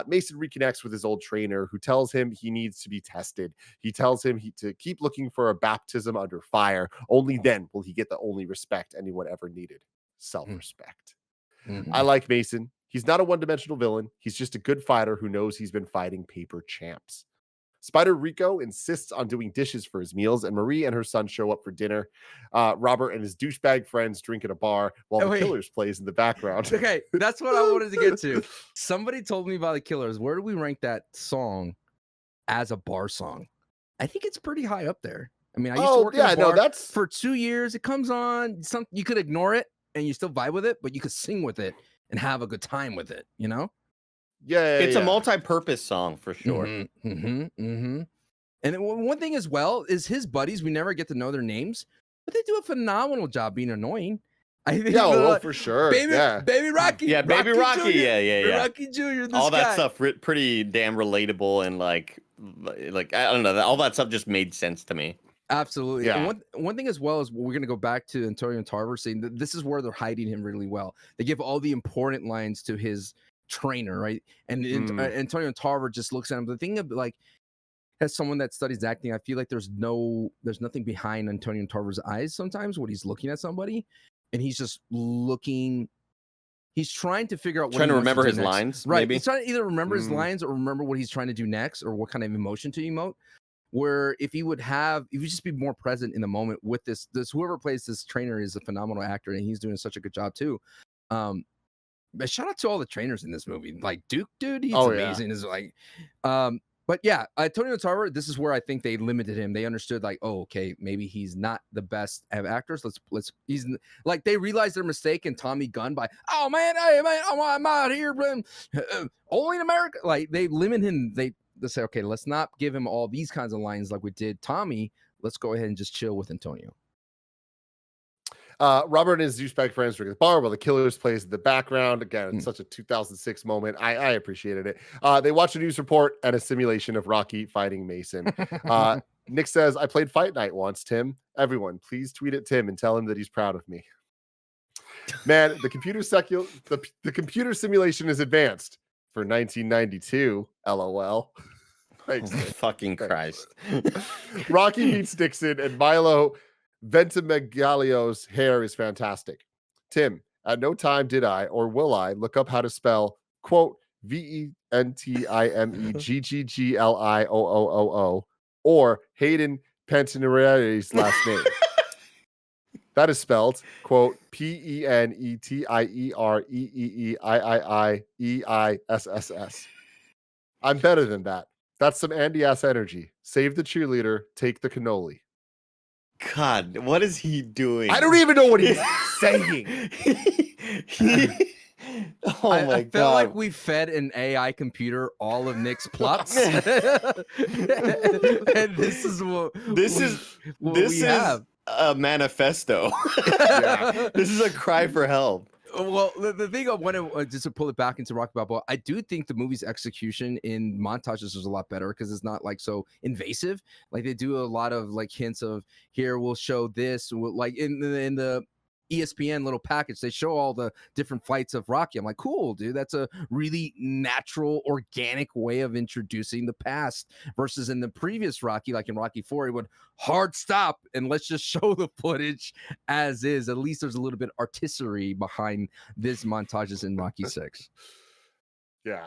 Mason reconnects with his old trainer, who tells him he needs to be tested. He tells him to keep looking for a baptism under fire. Only then will he get the only respect anyone ever needed. Self-respect. I like Mason. He's not a one-dimensional villain. He's just a good fighter who knows he's been fighting paper champs. Spider Rico insists on doing dishes for his meals, and Marie and her son show up for dinner. Robert and his douchebag friends drink at a bar while the Killers plays in the background. Okay, that's what I wanted to get to. Somebody told me about the Killers. Where do we rank that song as a bar song? I think it's pretty high up there. I mean, I used to work in a bar for 2 years. It comes on. You could ignore it and you still vibe with it, but you could sing with it and have a good time with it, you know? It's a multi-purpose song for sure. And one thing as well is his buddies, we never get to know their names, but they do a phenomenal job being annoying. I think Yeah, oh, for sure. baby Rocky. Yeah, Baby Rocky. Jr., Yeah. Rocky Jr. This All that guy. stuff pretty damn relatable and like I don't know, all that stuff just made sense to me. Absolutely. Yeah. And one thing as well is we're going to go back to Antonio Tarver saying that this is where they're hiding him really well. They give all the important lines to his trainer, right? And Antonio Tarver just looks at him. The thing of like, as someone that studies acting, I feel like there's nothing behind Antonio Tarver's eyes sometimes when he's looking at somebody, and he's just looking. He's trying to figure out what Trying to remember his next. lines, right? maybe? He's trying to either remember his lines or remember what he's trying to do next, or what kind of emotion to emote. Where if you just be more present in the moment with this whoever plays this trainer is a phenomenal actor, and he's doing such a good job too. But shout out to all the trainers in this movie. Like Duke, dude, he's amazing. Is like, but yeah, Antonio Tarver, this is where I think they limited him. They understood like, oh, okay, maybe he's not the best of actors. He's like, they realized their mistake in Tommy Gunn by, oh man, hey man, I'm out here, only in America. Like they limit him. They say, okay, let's not give him all these kinds of lines like we did Tommy. Let's go ahead and just chill with Antonio. Robert and his douchebag friends drink at the bar while the Killers plays in the background. Again, it's such a 2006 moment. I appreciated it. They watch a news report and a simulation of Rocky fighting Mason. Nick says, I played Fight Night once, Tim. Everyone, please tweet at Tim and tell him that he's proud of me. Man, the computer simulation is advanced for 1992. LOL. Thanks, Nick. Fucking Christ. Rocky meets Dixon, and Milo Ventimiglio's hair is fantastic. Tim, at no time did I or will I look up how to spell, quote, VENTIMEGGGLIOOOO or Hayden Panettieri's last name. That is spelled, quote, PENETIEREEEIIIEISSS. I'm better than that. That's some Andy ass energy. Save the cheerleader, take the cannoli. God, what is he doing? I don't even know what he's saying. I felt like we fed an AI computer all of Nick's plots. And this is what we have. A manifesto. This is a cry for help. Well, the thing I want to just to pull it back into Rocky Balboa, I do think the movie's execution in montages is a lot better because it's not like so invasive. Like they do a lot of like hints of here we'll show this, like in the ESPN little package, they show all the different fights of Rocky. I'm like, cool, dude. That's a really natural, organic way of introducing the past versus in the previous Rocky, like in Rocky IV, he would hard stop and let's just show the footage as is. At least there's a little bit of artistry behind this montages in Rocky VI. Yeah.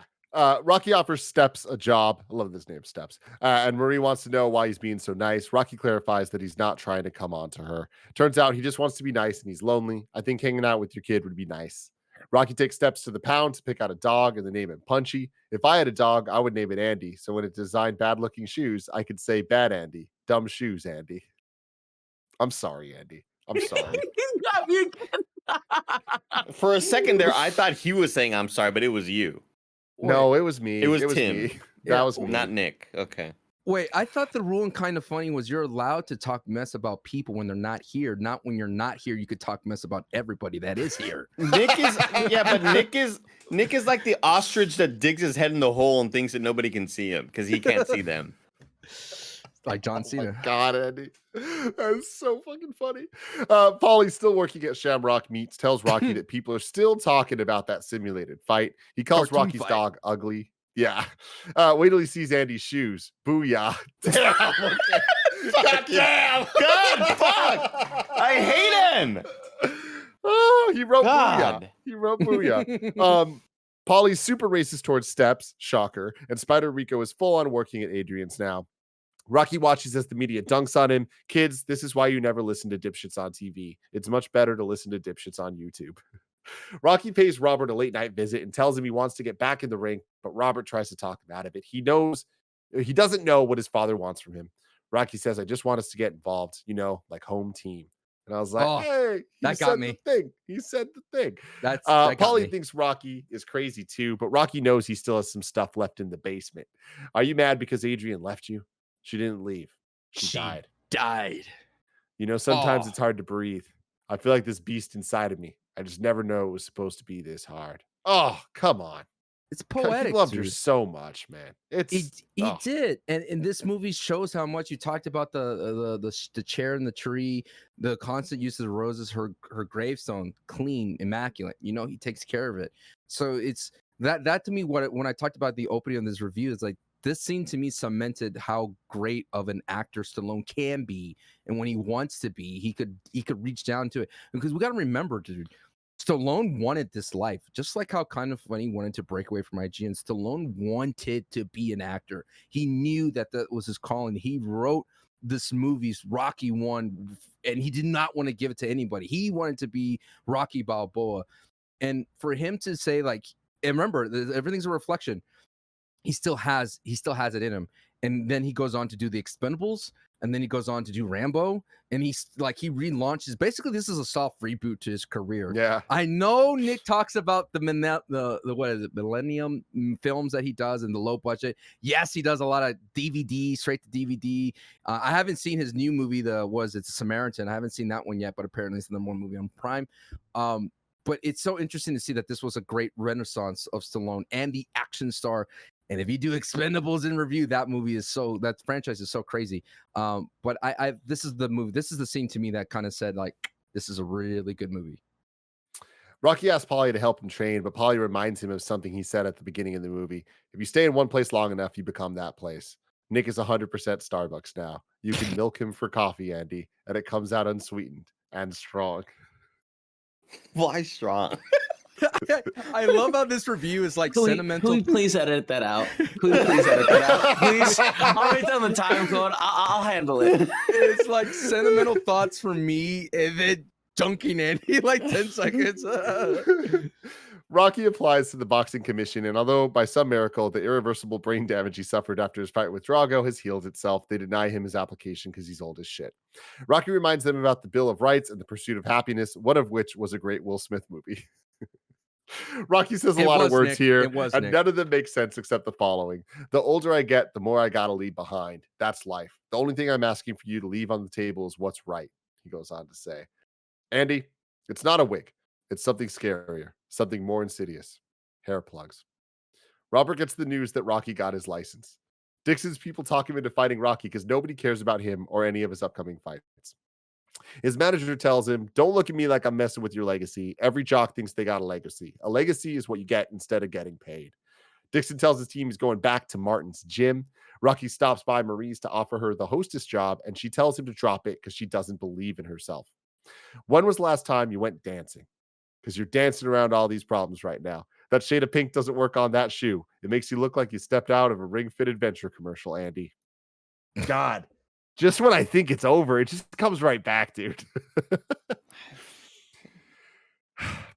Rocky offers Steps a job. I love this name, Steps. And Marie wants to know why he's being so nice. Rocky clarifies that he's not trying to come on to her. Turns out he just wants to be nice and he's lonely. I think hanging out with your kid would be nice. Rocky takes Steps to the pound to pick out a dog and they name it Punchy. If I had a dog, I would name it Andy. So when it designed bad-looking shoes, I could say Bad Andy. Dumb shoes, Andy. I'm sorry, Andy. I'm sorry. For a second there, I thought he was saying I'm sorry, but it was you. No, it was me. It was Me. Tim. That was me. Not Nick. Okay. Wait, I thought the rule in KindaFunny was you're allowed to talk mess about people when they're not here. Not when you're not here, you could talk mess about everybody that is here. Nick is but Nick is like the ostrich that digs his head in the hole and thinks that nobody can see him because he can't see them. Like John Cena. My God, Andy. That's so fucking funny. Paulie's still working at Shamrock Meats, tells Rocky that people are still talking about that simulated fight. He calls Cartoon Rocky's fight. dog ugly. Yeah. Wait till he sees Andy's shoes. Booyah. Damn. Okay. God damn. God, fuck. I hate him. Oh, he wrote God. booyah. He wrote booyah. Paulie's super racist towards Steps. Shocker. And Spider Rico is full on working at Adrian's now. Rocky watches as the media dunks on him. Kids, this is why you never listen to dipshits on TV. It's much better to listen to dipshits on YouTube. Rocky pays Robert a late night visit and tells him he wants to get back in the ring, but Robert tries to talk him out of it. He doesn't know what his father wants from him. Rocky says, I just want us to get involved, like home team. And I was like, hey, that got me. He said the thing. That Paulie thinks Rocky is crazy too, but Rocky knows he still has some stuff left in the basement. Are you mad because Adrian left you? She didn't leave. She died. Sometimes Sometimes it's hard to breathe. I feel like this beast inside of me. I just never know it was supposed to be this hard. Oh, come on. It's He poetic, loved her dude. so much, man. He It's he oh did, and this movie shows how much you talked about the chair in the tree, the constant use of the roses, her gravestone, clean, immaculate. You know, he takes care of it. So it's that to me, when I talked about the opening of this review, it's like this scene to me cemented how great of an actor Stallone can be, and when he wants to be, he could reach down to it. Because we got to remember, dude. Stallone wanted this life, just like how KindaFunny wanted to break away from IGN. Stallone wanted to be an actor. He knew that was his calling. He wrote this movie's Rocky One, and he did not want to give it to anybody. He wanted to be Rocky Balboa, and for him to say like, and remember, everything's a reflection. He still has it in him, and then he goes on to do the Expendables, and then he goes on to do Rambo, and he relaunches. Basically, this is a soft reboot to his career. yeah. I know Nick talks about the what is it, Millennium films that he does and the low budget. Yes, he does a lot of DVD, straight to DVD. I haven't seen his new movie, it's Samaritan. I haven't seen that one yet, but apparently it's the number one movie on Prime. But it's so interesting to see that this was a great renaissance of Stallone and the action star. And if you do Expendables in review, that franchise is so crazy. But this is the movie. This is the scene to me that kind of said like, this is a really good movie. Rocky asks Paulie to help him train, but Paulie reminds him of something he said at the beginning of the movie. If you stay in one place long enough, you become that place. Nick is 100% Starbucks now. You can milk him for coffee, Andy, and it comes out unsweetened and strong. Why strong? I love how this review is like sentimental. Can we please edit that out? Can we please edit that out? Please, I'll write down the time code. I'll handle it. It's like sentimental thoughts for me, and then dunking Andy like 10 seconds. Rocky applies to the boxing commission, and although by some miracle the irreversible brain damage he suffered after his fight with Drago has healed itself, they deny him his application because he's old as shit. Rocky reminds them about the Bill of Rights and the Pursuit of Happiness, one of which was a great Will Smith movie. Rocky says a lot of words here, and none of them make sense except the following. The older I get, the more I gotta leave behind. That's life. The only thing I'm asking for you to leave on the table is what's right, he goes on to say. Andy, it's not a wig. It's something scarier, something more insidious. Hair plugs. Robert gets the news that Rocky got his license. Dixon's people talk him into fighting Rocky because nobody cares about him or any of his upcoming fights. His manager tells him, don't look at me like I'm messing with your legacy. Every jock thinks they got a legacy. A legacy is what you get instead of getting paid. Dixon tells his team he's going back to Martin's gym. Rocky stops by Marie's to offer her the hostess job, and she tells him to drop it because she doesn't believe in herself. When was the last time you went dancing? Because you're dancing around all these problems right now. That shade of pink doesn't work on that shoe. It makes you look like you stepped out of a Ring Fit Adventure commercial, Andy. God. Just when I think it's over, it just comes right back, dude.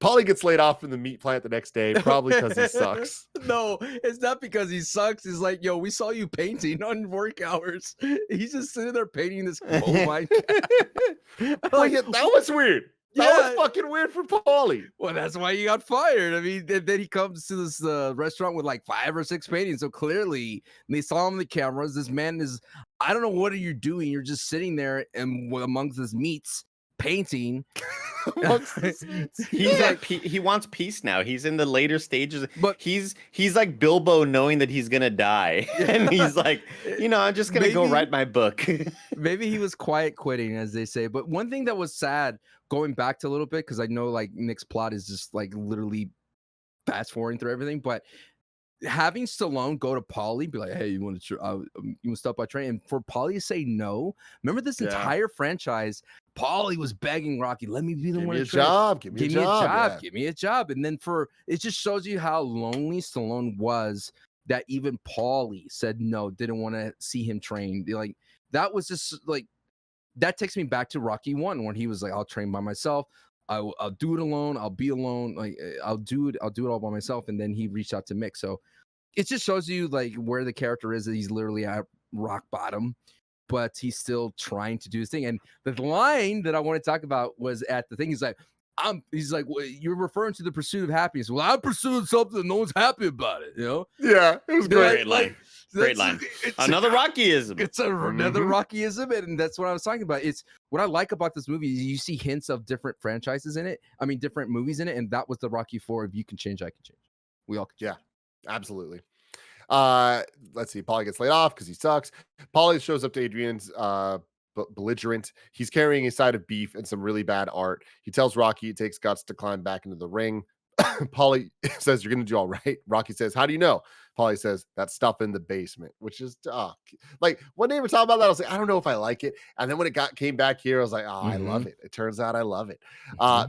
Paulie gets laid off from the meat plant the next day, probably because he sucks. No, it's not because he sucks. It's like, yo, we saw you painting on work hours. He's just sitting there painting this coal mine. Like, that was weird. That was fucking weird for Paulie. Well, that's why he got fired. I mean, then he comes to this restaurant with like 5 or 6 paintings. So clearly, they saw him on the cameras. This man is, I don't know what are you doing. You're just sitting there and amongst his meats painting. He's like, he wants peace now. He's in the later stages, but he's like Bilbo knowing that he's gonna die, and he's like, I'm just gonna go write my book. Maybe he was quiet quitting, as they say. But one thing that was sad, going back to a little bit, because I know like Nick's plot is just like literally fast forwarding through everything, but having Stallone go to Paulie, be like, hey, you want to stop by train, and for Paulie to say no. Remember this entire franchise, Paulie was begging Rocky, let me be the one to train. Give me a job. Give me a job. And then it just shows you how lonely Stallone was, that even Paulie said no, didn't want to see him train. Like, that was just like, that takes me back to Rocky 1, when he was like, I'll train by myself. I'll do it alone. I'll be alone. Like, I'll do it all by myself. And then he reached out to Mick. So it just shows you like where the character is. That he's literally at rock bottom, but he's still trying to do his thing. And the line that I want to talk about was at the thing. He's like, well, you're referring to the pursuit of happiness. Well, I'm pursuing something. No one's happy about it. Yeah, it was great. Like, Great line. Another Rockyism. It's another Mhm. Rockyism, and that's what I was talking about. It's what I like about this movie is you see hints of different franchises in it. I mean, different movies in it, and that was the Rocky 4. If you can change, I can change. We all can change. Yeah, absolutely. Let's see. Polly gets laid off because he sucks. Polly shows up to Adrian's belligerent. He's carrying a side of beef and some really bad art. He tells Rocky it takes guts to climb back into the ring. Polly says, "You're going to do all right." Rocky says, "How do you know?" Polly says, "That stuff in the basement," which is like when they were talking about that, I was like, I don't know if I like it. And then when it came back here, I was like, oh, I love it. It turns out I love it.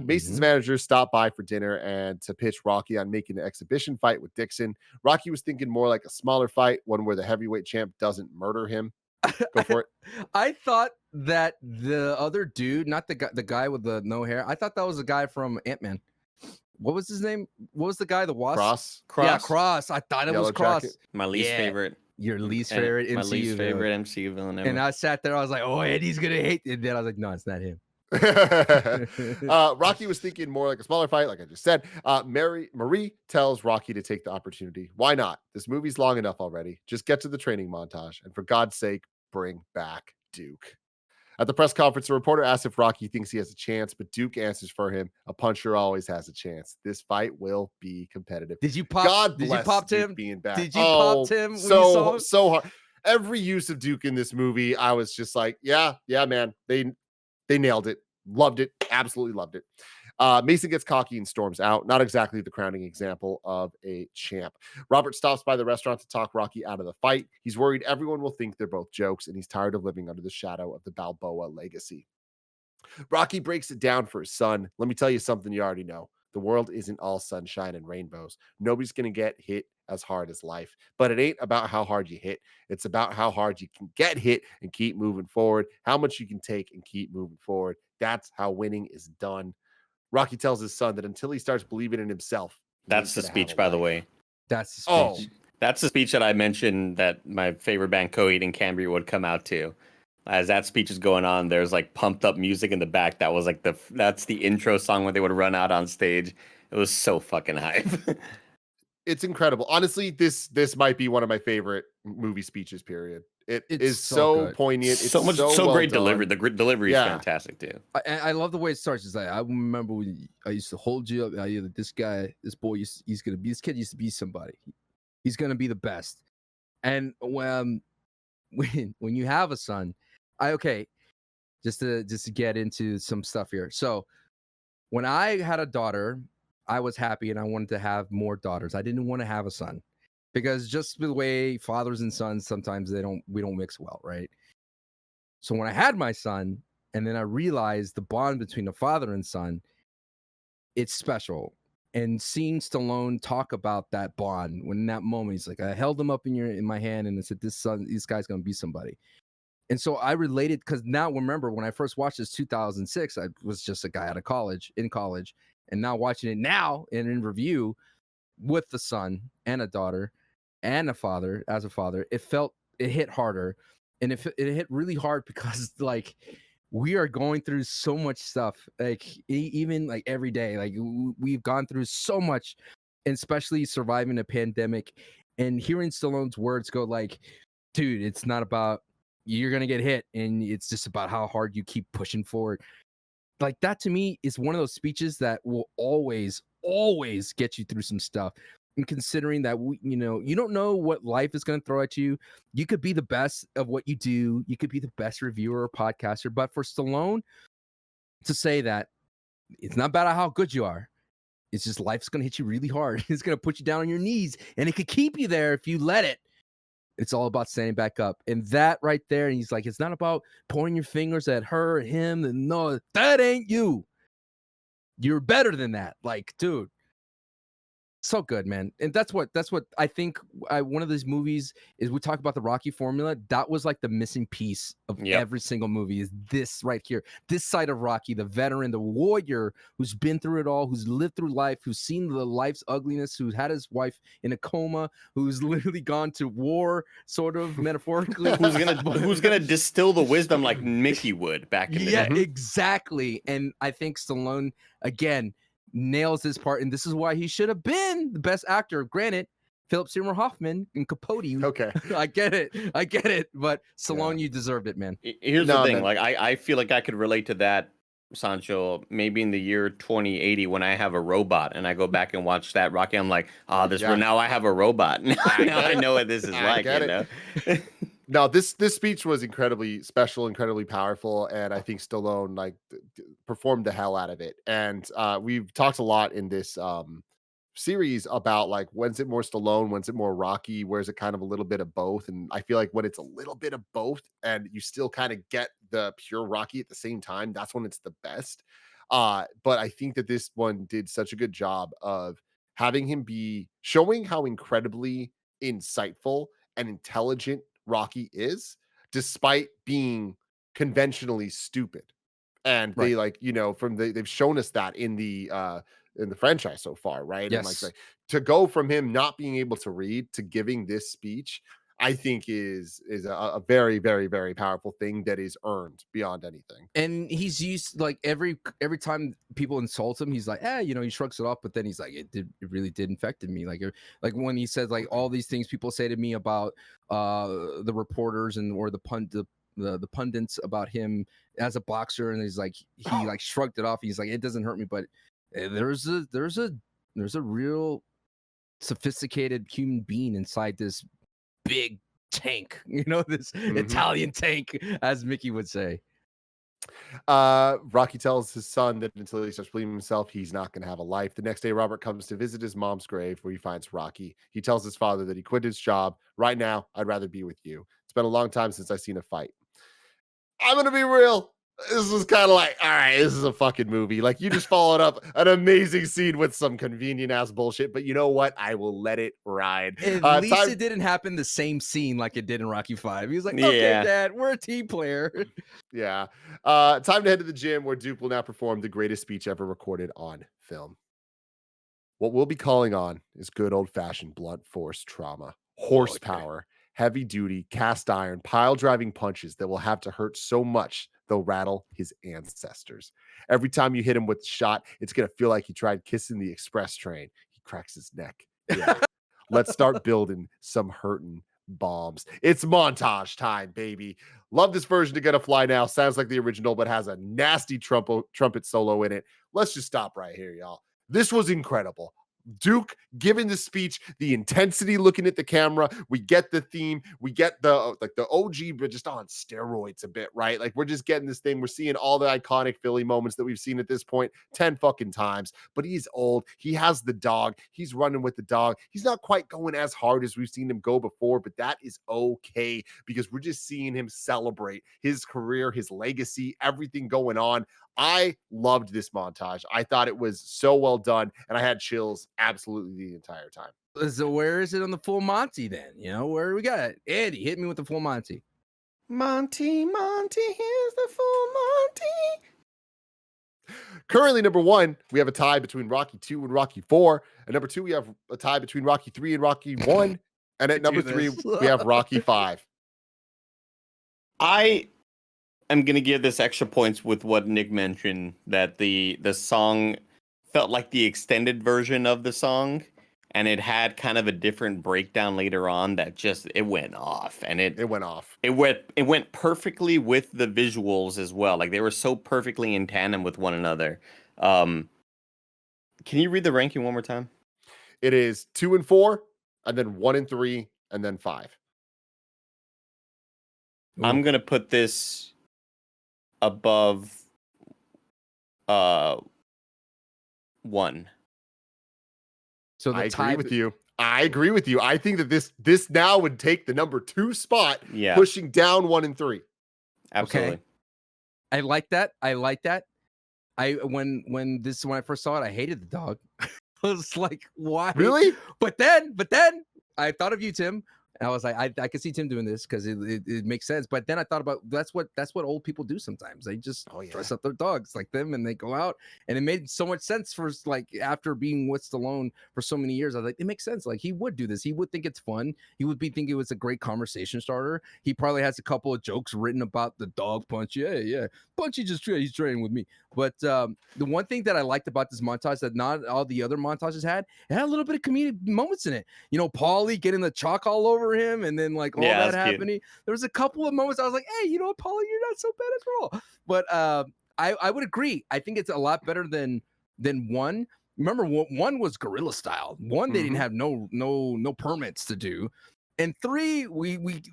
Mason's manager stopped by for dinner and to pitch Rocky on making an exhibition fight with Dixon. Rocky was thinking more like a smaller fight, one where the heavyweight champ doesn't murder him. Go for it. I thought that the other dude, not the guy with the no hair, I thought that was the guy from Ant-Man. What was his name? What was the guy? The Wasp? Cross. Yeah, Cross. I thought it Yellow was Cross. Jacket. My least Yeah. favorite. Your least and favorite MCU My least villain. favorite MCU villain ever. And I sat there, I was like, oh, Eddie's gonna hate it. And then I was like, no, it's not him. Rocky was thinking more like a smaller fight, like I just said. Marie tells Rocky to take the opportunity. Why not? This movie's long enough already. Just get to the training montage, and for God's sake, bring back Duke. At the press conference, a reporter asks if Rocky thinks he has a chance, but Duke answers for him. A puncher always has a chance. This fight will be competitive. Did you pop? God Did bless you pop Duke Tim? being back. Did you pop Tim? When you saw him? So hard. Every use of Duke in this movie, I was just like, yeah, man. They nailed it. Loved it. Absolutely loved it. Mason gets cocky and storms out. Not exactly the crowning example of a champ. Robert stops by the restaurant to talk Rocky out of the fight. He's worried everyone will think they're both jokes, and he's tired of living under the shadow of the Balboa legacy. Rocky breaks it down for his son. Let me tell you something you already know. The world isn't all sunshine and rainbows. Nobody's going to get hit as hard as life. But it ain't about how hard you hit. It's about how hard you can get hit and keep moving forward, how much you can take and keep moving forward. That's how winning is done. Rocky tells his son that until he starts believing in himself. That's the speech, by the way. That's the speech. That's the speech that I mentioned that my favorite band, Coheed and Cambria, would come out to. As that speech is going on, there's like pumped up music in the back. That was like that's the intro song when they would run out on stage. It was so fucking hype. It's incredible. Honestly, this might be one of my favorite movie speeches, period. It's is so poignant. It's so much, so well great done. delivery. The delivery is fantastic too. I love the way it starts. It's like, I remember when I used to hold you up. This boy, he's gonna be, this kid used to be somebody. He's gonna be the best. And when you have a son, just to get into some stuff here. So when I had a daughter, I was happy and I wanted to have more daughters. I didn't want to have a son because just the way fathers and sons, sometimes we don't mix well, right? So when I had my son, and then I realized the bond between a father and son, it's special. And seeing Stallone talk about that bond, when in that moment he's like, I held him up in my hand and I said, this guy's gonna be somebody. And so I related, because now remember when I first watched this 2006, I was just a guy out of college, and now watching it now and in review with the son and a daughter and a father, it hit harder. And it hit really hard because like we are going through so much stuff, like even like every day, like we've gone through so much, and especially surviving a pandemic and hearing Stallone's words go like, dude, it's not about you're going to get hit, and it's just about how hard you keep pushing forward. Like that to me is one of those speeches that will always get you through some stuff. And considering that you don't know what life is going to throw at you. You could be the best of what you do. You could be the best reviewer or podcaster. But for Stallone to say that it's not about how good you are, it's just life's going to hit you really hard. It's going to put you down on your knees, and it could keep you there if you let it. It's all about standing back up. And that right there, and he's like, it's not about pointing your fingers at her, him, and no, that ain't you. You're better than that. Like, dude, so good, man. And that's what I think one of these movies is, we talk about the Rocky formula. That was like the missing piece of every single movie, is this right here. This side of Rocky, the veteran, the warrior who's been through it all, who's lived through life, who's seen the life's ugliness, who's had his wife in a coma, who's literally gone to war, sort of metaphorically. who's gonna distill the wisdom like Mickey would back in the day. Yeah, exactly. And I think Stallone, again, nails this part, and this is why he should have been the best actor. Granted, Philip Seymour Hoffman and Capote. Okay. I get it. But Stallone, you deserved it, man. Here's No, the thing. man. Like, I feel like I could relate to that, Sancho, maybe in the year 2080 when I have a robot and I go back and watch that Rocky. I'm like, Yeah. now I have a robot. Now I know what this is I like, get you it. know? No, this speech was incredibly special, incredibly powerful, and I think Stallone like performed the hell out of it. And we've talked a lot in this series about like when's it more Stallone, when's it more Rocky, where's it kind of a little bit of both. And I feel like when it's a little bit of both and you still kind of get the pure Rocky at the same time, that's when it's the best. But I think that this one did such a good job of having him be showing how incredibly insightful and intelligent Rocky is, despite being conventionally stupid. And Right. they like, they've shown us that in the franchise so far, right? And Yes. like to go from him not being able to read to giving this speech, I think is a very, very, very powerful thing that is earned beyond anything. And he's used like every time people insult him, he's like, he shrugs it off, but then he's like, it really did infected me. Like when he says like all these things people say to me about the reporters or the pundits about him as a boxer, and he's like he like shrugged it off. He's like, it doesn't hurt me, but there's a real sophisticated human being inside this big tank, this Italian tank, as Mickey would say. Rocky tells his son that until he starts believing himself, he's not going to have a life. The next day, Robert comes to visit his mom's grave where he finds Rocky. He tells his father that he quit his job. Right now, I'd rather be with you. It's been a long time since I've seen a fight. I'm going to be real. This was kind of like, all right, this is a fucking movie. Like, you just followed up an amazing scene with some convenient ass bullshit, but you know what? I will let it ride. At least it didn't happen the same scene like it did in Rocky 5. He was like, okay, Dad, we're a team player. Yeah. Time to head to the gym where Duke will now perform the greatest speech ever recorded on film. What we'll be calling on is good old-fashioned blunt force trauma, horsepower, heavy duty, cast iron, pile driving punches that will have to hurt so much they'll rattle his ancestors. Every time you hit him with the shot, it's going to feel like he tried kissing the express train. He cracks his neck. Yeah. Let's start building some hurting bombs. It's montage time, baby. Love this version of Gonna Fly Now. Sounds like the original, but has a nasty trumpet solo in it. Let's just stop right here, y'all. This was incredible. Duke giving the speech, the intensity looking at the camera. We get the theme. We get the OG, but just on steroids a bit, right? Like we're just getting this thing. We're seeing all the iconic Philly moments that we've seen at this point 10 fucking times. But he's old. He has the dog. He's running with the dog. He's not quite going as hard as we've seen him go before, but that is okay because we're just seeing him celebrate his career, his legacy, everything going on. I loved this montage. I thought it was so well done, and I had chills absolutely the entire time. So where is it on the full Monty then? Where we got it? Andy, hit me with the full Monty. Monty, here's the full Monty. Currently, number one, we have a tie between Rocky 2 and Rocky 4. And number 2, we have a tie between Rocky 3 and Rocky 1. And at number 3, we have Rocky 5. I'm gonna give this extra points with what Nick mentioned, that the song felt like the extended version of the song, and it had kind of a different breakdown later on that just it went off, and it went off. It went perfectly with the visuals as well. Like they were so perfectly in tandem with one another. Can you read the ranking one more time? It is 2 and 4, and then 1 and 3, and then 5. I'm gonna put this above 1. So I agree with you. I agree with you. I think that this now would take the number 2 spot, pushing down 1 and 3. Absolutely. Okay. I like that. When I first saw it, I hated the dog. I was like, why? Really? But then I thought of you, Tim, And I was like, I could see Tim doing this because it makes sense. But then I thought about that's what old people do sometimes. They just dress up their dogs like them and they go out. And it made so much sense for like after being with Stallone for so many years. I was like, it makes sense. Like he would do this. He would think it's fun. He would think it was a great conversation starter. He probably has a couple of jokes written about the dog Punch. Yeah. Punchy he's training with me. But the one thing that I liked about this montage that not all the other montages had, it had a little bit of comedic moments in it. You know, Paulie getting the chalk all over him and then like all that happening. Cute. There was a couple of moments I was like, hey, you know what, Paulie, you're not so bad at all. But I would agree. I think it's a lot better than one. Remember, one was guerrilla style. One, they didn't have no permits to do. And 3,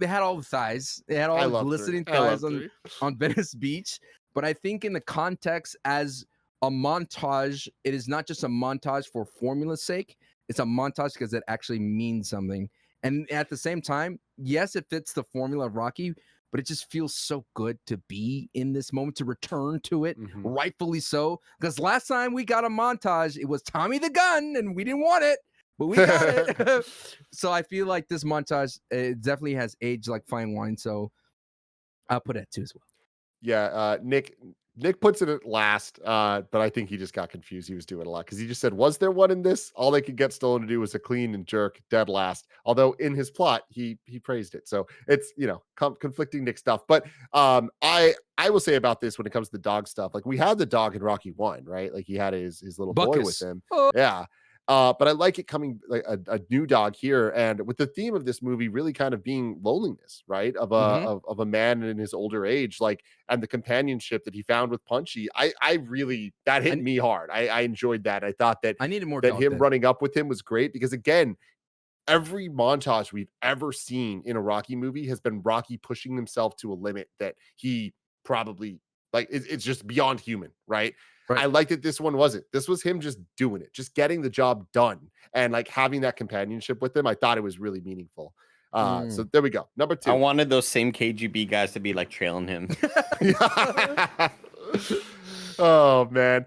they had all the thighs. They had all the glistening thighs on Venice Beach. But I think in the context as a montage, it is not just a montage for formula's sake. It's a montage because it actually means something. And at the same time, yes, it fits the formula of Rocky, but it just feels so good to be in this moment, to return to it, rightfully so. Because last time we got a montage, it was Tommy the Gun, and we didn't want it, but we got it. So I feel like this montage, it definitely has aged like fine wine. So I'll put it at 2 as well. Yeah, Nick puts it at last, but I think he just got confused. He was doing a lot because he just said, "Was there one in this?" All they could get Stallone to do was a clean and jerk, dead last. Although in his plot, he praised it, so it's conflicting Nick stuff. But I will say about this when it comes to the dog stuff, like we had the dog in Rocky 1, right? Like he had his little boy with him, yeah. But I like it coming like a new dog here, and with the theme of this movie really kind of being loneliness, right? Of a man in his older age, like, and the companionship that he found with Punchy. I really, that hit me hard. I enjoyed that. I thought that I needed more that him running up with him was great because again, every montage we've ever seen in a Rocky movie has been Rocky pushing himself to a limit that he probably like it's just beyond human, right? Right. I like that this one wasn't. This was him just doing it, just getting the job done and like having that companionship with him. I thought it was really meaningful. So there we go. Number 2. I wanted those same KGB guys to be like trailing him. Oh man.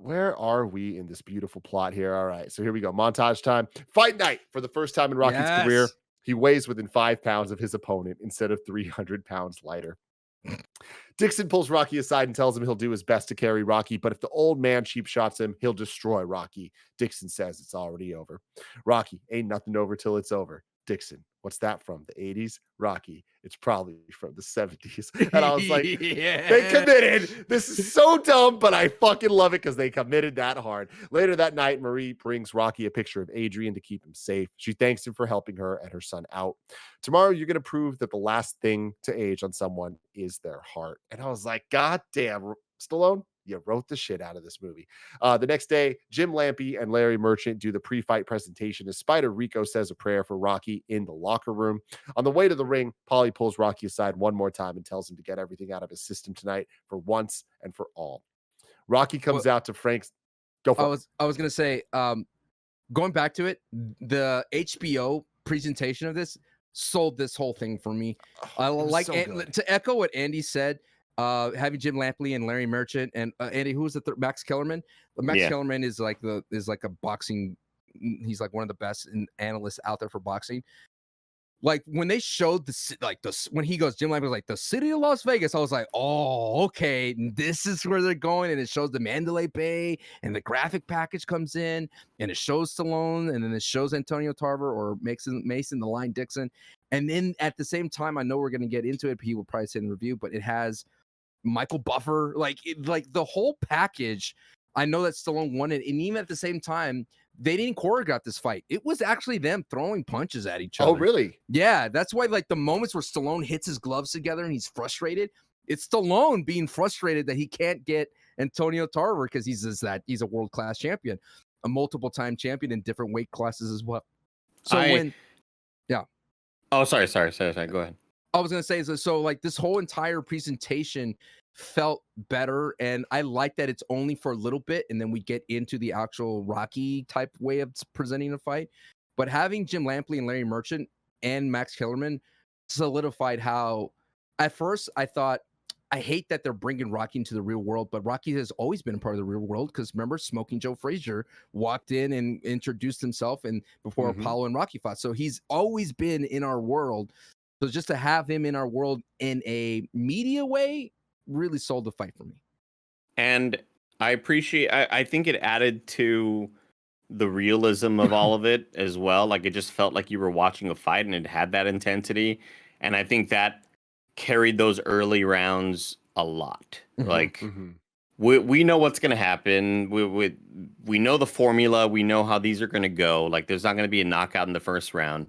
Where are we in this beautiful plot here? All right, so here we go. Montage time. Fight night. For the first time in Rocky's career, he weighs within 5 pounds of his opponent instead of 300 pounds lighter. Dixon pulls Rocky aside and tells him he'll do his best to carry Rocky, but if the old man cheap shots him, he'll destroy Rocky. Dixon says it's already over. Rocky, ain't nothing over till it's over. Dixon, what's that from? The 80s? Rocky, it's probably from the 70s. And I was like, they committed. This is so dumb, but I fucking love it because they committed that hard. Later that night, Marie brings Rocky a picture of Adrian to keep him safe. She thanks him for helping her and her son out. Tomorrow, you're going to prove that the last thing to age on someone is their heart. And I was like, God damn, Stallone, you wrote the shit out of this movie. The next day, Jim Lampe and Larry Merchant do the pre-fight presentation as Spider Rico says a prayer for Rocky in the locker room. On the way to the ring, Paulie pulls Rocky aside one more time and tells him to get everything out of his system tonight for once and for all. Rocky comes out to Frank's. Go for it. I was going to say, going back to it, the HBO presentation of this sold this whole thing for me. I like to echo what Andy said. Having Jim Lampley and Larry Merchant and Andy, who was the Max Kellerman? Max Kellerman is like a boxing. He's like one of the best analysts out there for boxing. Like when they showed when he goes, Jim Lampley was like the city of Las Vegas. I was like, oh, okay, this is where they're going, and it shows the Mandalay Bay, and the graphic package comes in, and it shows Stallone, and then it shows Antonio Tarver or Mason the Line Dixon, and then at the same time, I know we're gonna get into it. He will probably say in review, but it has Michael Buffer, like the whole package. I know that Stallone won it, and even at the same time, they didn't choreograph this fight. It was actually them throwing punches at each other. Oh, really? Yeah, that's why like the moments where Stallone hits his gloves together and he's frustrated, it's Stallone being frustrated that he can't get Antonio Tarver because he's a world-class champion, a multiple-time champion in different weight classes as well. So Oh, sorry. Go ahead. I was gonna say so like this whole entire presentation felt better, and I like that it's only for a little bit, and then we get into the actual Rocky type way of presenting a fight. But having Jim Lampley and Larry Merchant and Max Kellerman solidified how, at first I thought I hate that they're bringing Rocky into the real world, but Rocky has always been a part of the real world because remember, Smoking Joe Frazier walked in and introduced himself, and before Mhm. Apollo and Rocky fought, so he's always been in our world. So just to have him in our world in a media way really sold the fight for me. And I think it added to the realism of all of it as well. Like it just felt like you were watching a fight and it had that intensity. And I think that carried those early rounds a lot. Like Mhm. we know what's going to happen. We know the formula. We know how these are going to go. Like there's not going to be a knockout in the first round.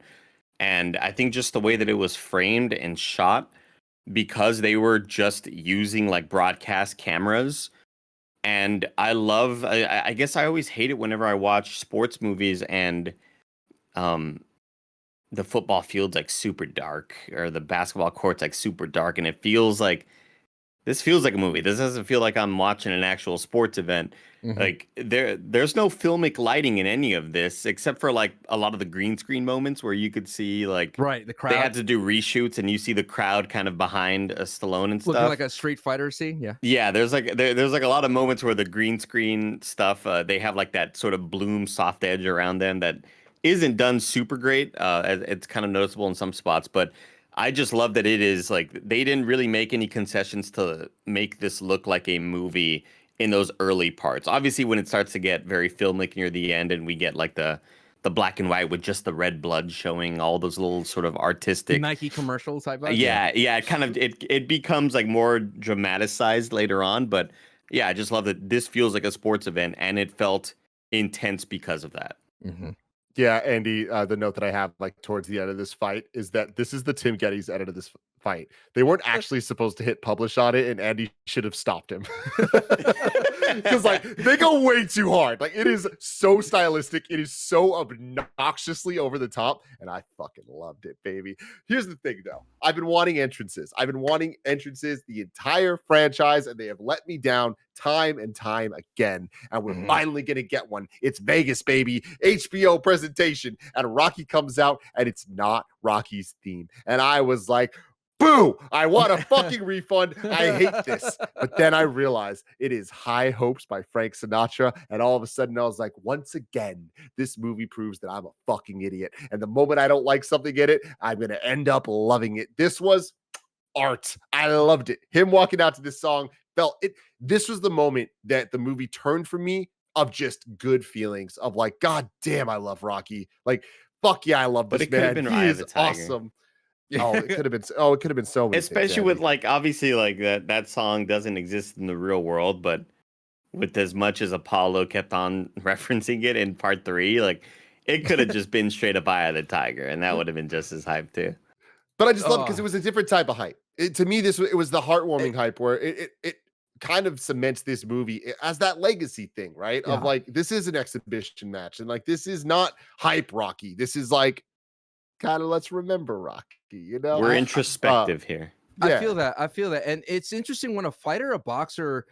And I think just the way that it was framed and shot, because they were just using like broadcast cameras. And I guess I always hate it whenever I watch sports movies and um, the football field's like super dark or the basketball court's like super dark. And it feels like this feels like a movie. This doesn't feel like I'm watching an actual sports event. Mhm. Like there's no filmic lighting in any of this except for like a lot of the green screen moments where you could see like Right, the they had crowd to do reshoots and you see the crowd kind of behind Stallone and looking stuff. like a Street Fighter scene. Yeah. Yeah, there's like a lot of moments where the green screen stuff they have like that sort of bloom soft edge around them that isn't done super great. It's kind of noticeable in some spots, but I just love that it is like they didn't really make any concessions to make this look like a movie in those early parts. Obviously, when it starts to get very filmic near the end, and we get like the black and white with just the red blood showing all those little sort of artistic Nike commercials type vibe. yeah, it kind of it becomes like more dramatized later on, but yeah, I just love that this feels like a sports event and it felt intense because of that. Mhm. Yeah, Andy, the note that I have like towards the end of this fight is that this is the Tim Geddes edit of this fight. They weren't actually supposed to hit publish on it, and Andy should have stopped him because like they go way too hard. Like it is so stylistic, it is so obnoxiously over the top, and I fucking loved it, baby. Here's the thing, though. I've been wanting entrances. I've been wanting entrances the entire franchise, and they have let me down time and time again. And we're Mhm. finally gonna get one. It's Vegas, baby. HBO presentation, and Rocky comes out, and it's not Rocky's theme. And I was like, boo! I want a fucking refund. I hate this. But then I realized it is High Hopes by Frank Sinatra. And all of a sudden, I was like, once again, this movie proves that I'm a fucking idiot. And the moment I don't like something in it, I'm going to end up loving it. This was art. I loved it. Him walking out to this song felt it. This was the moment that the movie turned for me of just good feelings of like, God damn, I love Rocky. Like, fuck yeah, I love But this it could have man. been He Eye of is the Tiger. awesome. Oh, it could have been. Oh, it could have been so many things. Especially with Andy. like obviously like that song doesn't exist in the real world, but with as much as Apollo kept on referencing it in part 3, like it could have just been straight up Eye of the Tiger, and that would have been just as hype too. But I just love it because Oh, it was a different type of hype. To me, it was the heartwarming hype where it kind of cements this movie as that legacy thing, right? Of yeah. like this is an exhibition match, and like this is not hype Rocky. This is like kind of let's remember Rocky, you know? We're I introspective here. I Yeah. feel that. I feel that. And it's interesting when a fighter, a boxer,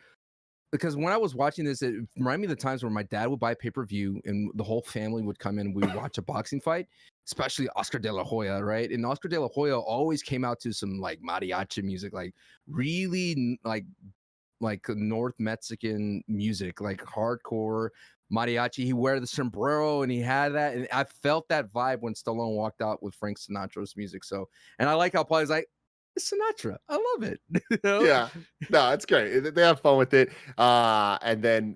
because when I was watching this, it reminded me of the times where my dad would buy pay-per-view and the whole family would come in and we would watch a boxing fight, especially Oscar De La Hoya, right? And Oscar De La Hoya always came out to some like mariachi music, like really like North Mexican music, like hardcore mariachi. He wear the sombrero and he had that. And I felt that vibe when Stallone walked out with Frank Sinatra's music. So, and I like how Paul's like, it's Sinatra. I love it. You know? Yeah. No, it's great. They have fun with it. And then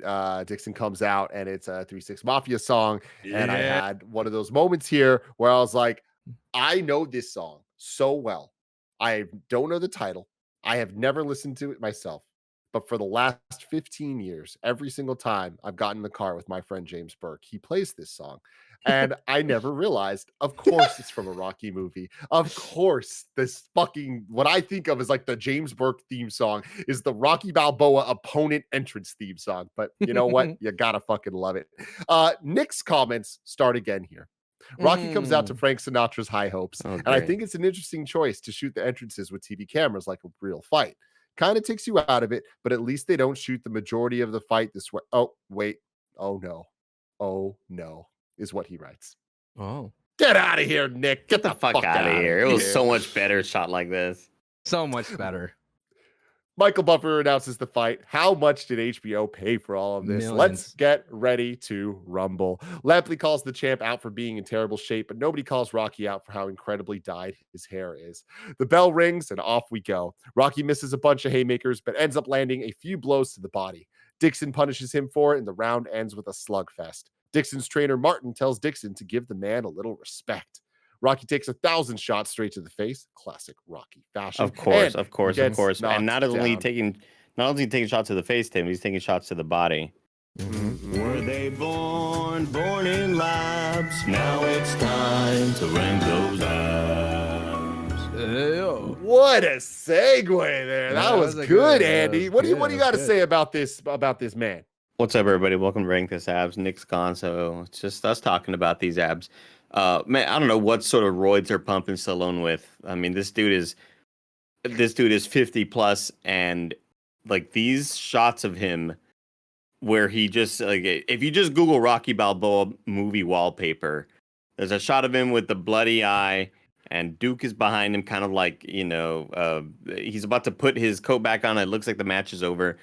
Dixon comes out and it's a 3-6 Mafia song. And I Yeah. had one of those moments here where I was like, I know this song so well. I don't know the title. I have never listened to it myself. But for the last 15 years, every single time I've gotten in the car with my friend James Burke, he plays this song. And I never realized, of course, it's from a Rocky movie. Of course, this fucking what I think of as like the James Burke theme song is the Rocky Balboa opponent entrance theme song. But you know what? You gotta fucking love it. Nick's comments start again here. Rocky comes out to Frank Sinatra's High Hopes, Oh, and I great. think it's an interesting choice to shoot the entrances with TV cameras like a real fight. Kind of takes you out of it, but at least they don't shoot the majority of the fight this way. Oh, wait. Oh, no. Oh, no, is what he writes. Oh, Get out of here, Nick. Get the fuck out of here. It was so much better shot like this. so much better. Michael Buffer announces the fight. How much did HBO pay for all of this? Let's Millions. get ready to rumble. Lampley calls the champ out for being in terrible shape, but nobody calls Rocky out for how incredibly dyed his hair is. The bell rings and off we go. Rocky misses a bunch of haymakers, but ends up landing a few blows to the body. Dixon punishes him for it, and the round ends with a slugfest. Dixon's trainer Martin tells Dixon to give the man a little respect. Rocky takes 1,000 shots straight to the face, classic Rocky fashion. Of course, and of course, of gets course. And knocked down. not only taking shots to the face, Tim, he's taking shots to the body. Were they born in labs? Now it's time to rank those abs. Ew. What a segue there. That was a good, that Andy. was What do you got to good. say about this man? What's up, everybody? Welcome to Rank This Abs. Nick's gone, so it's just us talking about these abs. Man, I don't know what sort of roids they're pumping Stallone with. I mean, this dude is 50 plus, and like these shots of him where he just like, if you just Google Rocky Balboa movie wallpaper, there's a shot of him with the bloody eye, and Duke is behind him, kind of like, he's about to put his coat back on. It looks like the match is over.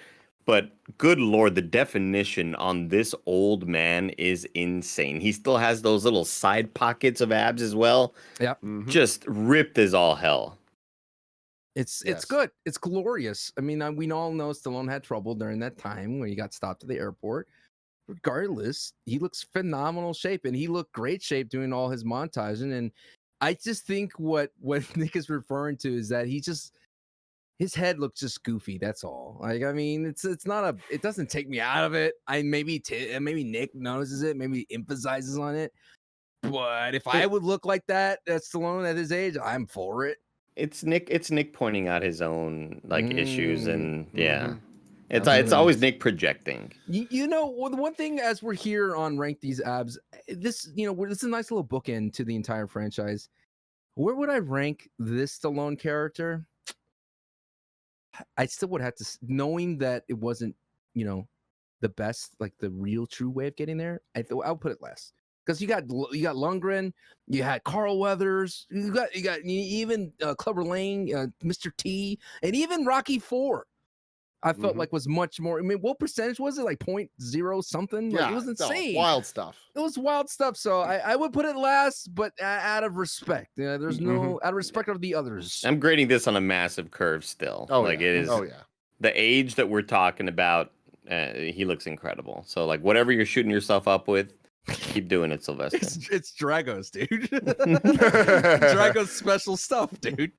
But good Lord, the definition on this old man is insane. He still has those little side pockets of abs as well. Yep. Just ripped as all hell. It's Yes. good. It's glorious. I mean, we all know Stallone had trouble during that time when he got stopped at the airport. Regardless, he looks phenomenal shape, and he looked great shape doing all his montaging. And I just think what Nick is referring to is that his head looks just goofy. That's all. Like, I mean, it's not it doesn't take me out of it. Maybe Nick notices it, maybe emphasizes on it. But if I would look like that, that's Stallone at his age, I'm for it. It's Nick pointing out his own issues, and yeah. It's That's always Nick projecting. You know, the one thing as we're here on Rank These Abs, this is a nice little bookend to the entire franchise. Where would I rank this Stallone character? I still would have to, knowing that it wasn't, the best, like the real true way of getting there. I'll put it less, because you got Lundgren, you had Carl Weathers, you got even Clubber Lang, Mr. T, and even Rocky IV. I felt like was much more. I mean, what percentage was it? Like 0.0 something? Yeah, Like, it was insane. Wild stuff. It was wild stuff. So I would put it last, but out of respect. There's no out of respect of the others. I'm grading this on a massive curve still. It is. Oh yeah. The age that we're talking about, he looks incredible. So like whatever you're shooting yourself up with, keep doing it, Sylvester. It's Dragos, dude. Dragos special stuff, dude.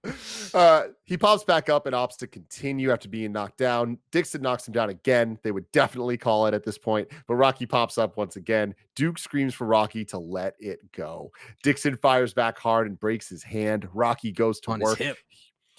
He pops back up and opts to continue after being knocked down. Dixon knocks him down again. They would definitely call it at this point, but Rocky pops up once again. Duke screams for Rocky to let it go. Dixon fires back hard and breaks his hand. Rocky goes to On work. his hip.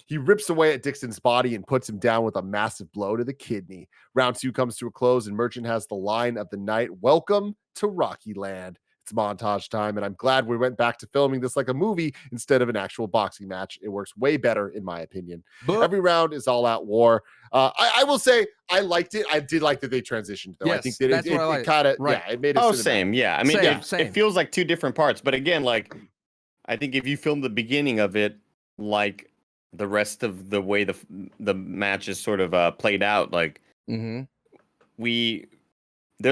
He rips away at Dixon's body and puts him down with a massive blow to the kidney. Round 2 comes to a close, and Merchant has the line of the night. Welcome to Rocky Land. It's montage time, and I'm glad we went back to filming this like a movie instead of an actual boxing match. It works way better, in my opinion. Every round is all-out war. I will say I liked it. I did like that they transitioned, though. Yes, I think that that's it what I like. kind of, Right. it made it. Oh, cinematic. same. Yeah. I mean, Same. it feels like two different parts. But again, like, I think if you film the beginning of it, like the rest of the way the match is sort of played out, like there's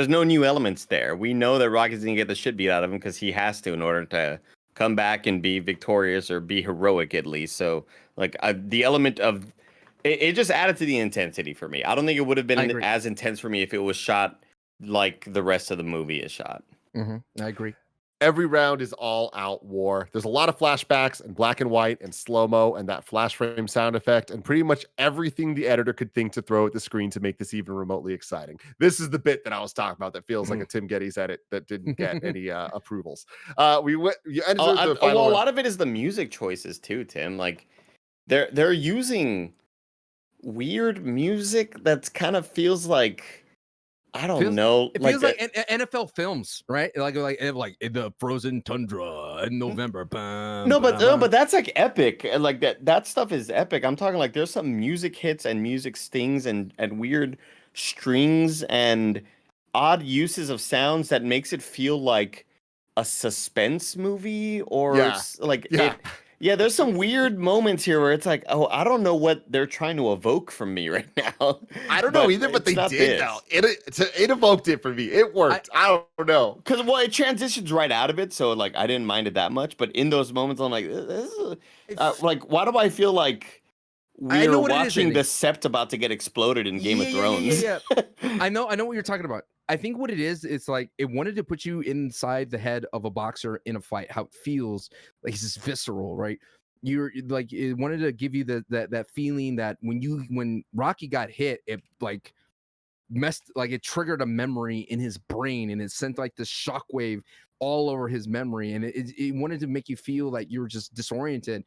no new elements there. We know that Rocky's gonna get the shit beat out of him because he has to in order to come back and be victorious or be heroic at least. So like the element of it just added to the intensity for me. I don't think it would have been as intense for me if it was shot like the rest of the movie is shot. I agree. Every round is all out war. There's a lot of flashbacks and black and white and slow-mo and that flash frame sound effect and pretty much everything the editor could think to throw at the screen to make this even remotely exciting. This is the bit that I was talking about that feels like a Tim Geddes edit that didn't get any approvals. A lot of it is the music choices too, Tim. Like they're using weird music that's kind of feels like, I don't know. It feels like NFL films, right? Like the frozen tundra in November. But that's like epic. And like that stuff is epic. I'm talking like there's some music hits and music stings and weird strings and odd uses of sounds that makes it feel like a suspense movie or Yeah, there's some weird moments here where it's like, oh, I don't know what they're trying to evoke from me right now. I don't know either, but it's they not did this. though. It evoked it for me. It worked. I don't know. Because well, it transitions right out of it, so like I didn't mind it that much. But in those moments, I'm like, this is, like, why do I feel like I know we're what it is, watching Andy. the Sept about to get exploded in Game of Thrones? Yeah. I know what you're talking about. I think what it is, it's like it wanted to put you inside the head of a boxer in a fight, how it feels like it's just visceral, right? You're like it wanted to give you that feeling that when Rocky got hit, it like messed like it triggered a memory in his brain and it sent like this shockwave all over his memory, and it wanted to make you feel like you were just disoriented.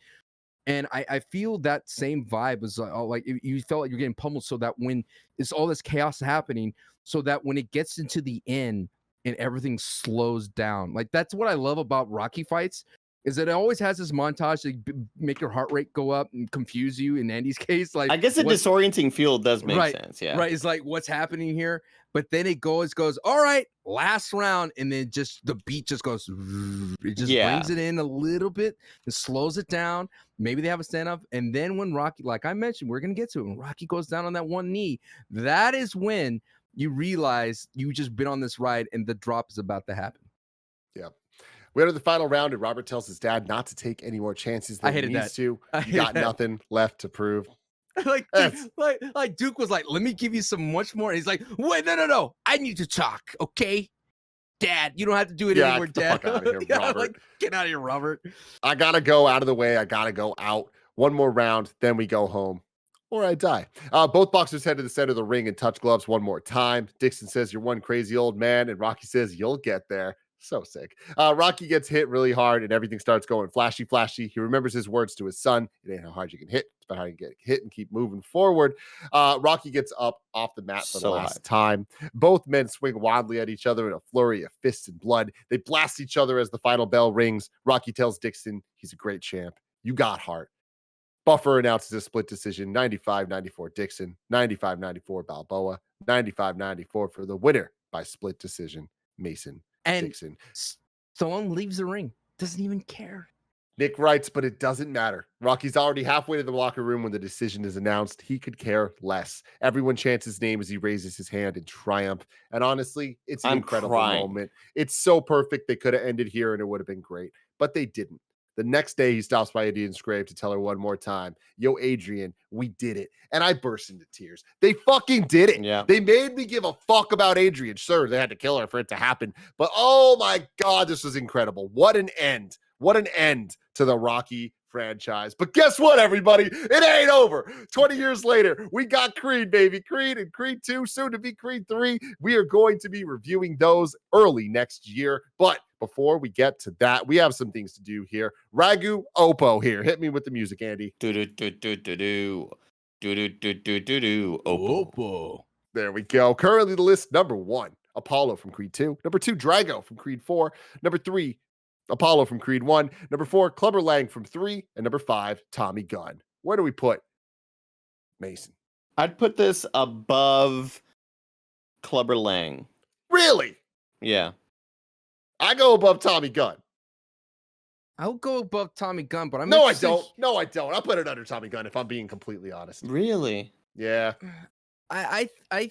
And I feel that same vibe was like you felt like you're getting pummeled, so that when it's all this chaos happening, so that when it gets into the end and everything slows down, like that's what I love about Rocky fights, is that it always has this montage to make your heart rate go up and confuse you. In Andy's case, like I guess the disorienting feel does make sense. Yeah, right. It's like what's happening here, but then it goes, all right, last round, and then just the beat just goes, it just brings it in a little bit, it slows it down. Maybe they have a stand up, and then when Rocky, like I mentioned, we're gonna get to it. When Rocky goes down on that one knee, that is when you realize you just been on this ride and the drop is about to happen. Yeah. We enter the final round, and Robert tells his dad not to take any more chances than he needs to. You got nothing left to prove. like Duke was like, let me give you some much more. And he's like, wait, no. I need to talk, okay? Dad, you don't have to do it anymore, Dad. Get the fuck out of here, Robert. Like, get out of here, Robert. I gotta go out of the way. I gotta go out. One more round, then we go home. Or I die. Both boxers head to the center of the ring and touch gloves one more time. Dixon says, you're one crazy old man. And Rocky says, you'll get there. So sick. Rocky gets hit really hard and everything starts going flashy. He remembers his words to his son. It ain't how hard you can hit. It's about how you get hit and keep moving forward. Rocky gets up off the mat for the last time. Both men swing wildly at each other in a flurry of fists and blood. They blast each other as the final bell rings. Rocky tells Dixon he's a great champ. You got heart. Buffer announces a split decision, 95-94 Dixon, 95-94 Balboa, 95-94 for the winner by split decision, Mason and Dixon. Stallone leaves the ring, doesn't even care. Nick writes, but it doesn't matter. Rocky's already halfway to the locker room when the decision is announced. He could care less. Everyone chants his name as he raises his hand in triumph. And honestly, it's an incredible moment. It's so perfect. They could have ended here and it would have been great, but they didn't. The next day, he stops by Adrian's grave to tell her one more time, yo, Adrian, we did it. And I burst into tears. They fucking did it. Yeah. They made me give a fuck about Adrian. Sure, they had to kill her for it to happen. But oh my God, this was incredible. What an end. What an end to the Rocky franchise. But guess what, everybody? It ain't over. 20 years later, we got Creed, baby. Creed and Creed 2, soon to be Creed 3. We are going to be reviewing those early next year. But before we get to that, we have some things to do here. RaGu Oppo here. Hit me with the music, Andy. Oppo. There we go. Currently the list, number 1, Apollo from Creed 2. Number 2, Drago from Creed 4. Number 3, Apollo from Creed 1. Number 4, Clubber Lang from 3. And number 5, Tommy Gunn. Where do we put Mason? I'd put this above Clubber Lang. Really? Yeah. I go above Tommy Gunn. I'll go above Tommy Gunn, but No, I don't. I'll put it under Tommy Gunn if I'm being completely honest. Really? Yeah. I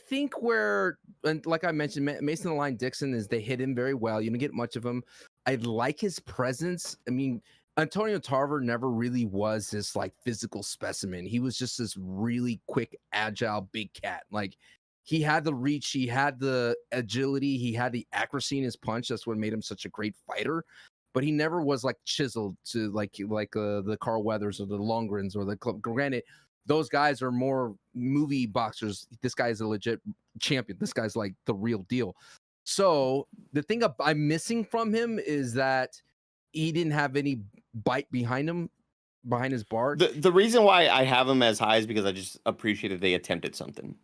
think where, and like I mentioned, Mason the Line Dixon is they hit him very well. You don't get much of him. I like his presence. I mean, Antonio Tarver never really was this like physical specimen. He was just this really quick, agile, big cat. Like he had the reach, he had the agility, he had the accuracy in his punch. That's what made him such a great fighter. But he never was like chiseled to like the Carl Weathers or the Lundgrens or the granted. Those guys are more movie boxers. This guy is a legit champion. This guy's like the real deal. So the thing I'm missing from him is that he didn't have any bite behind him, behind his bar. The reason why I have him as high is because I just appreciated they attempted something.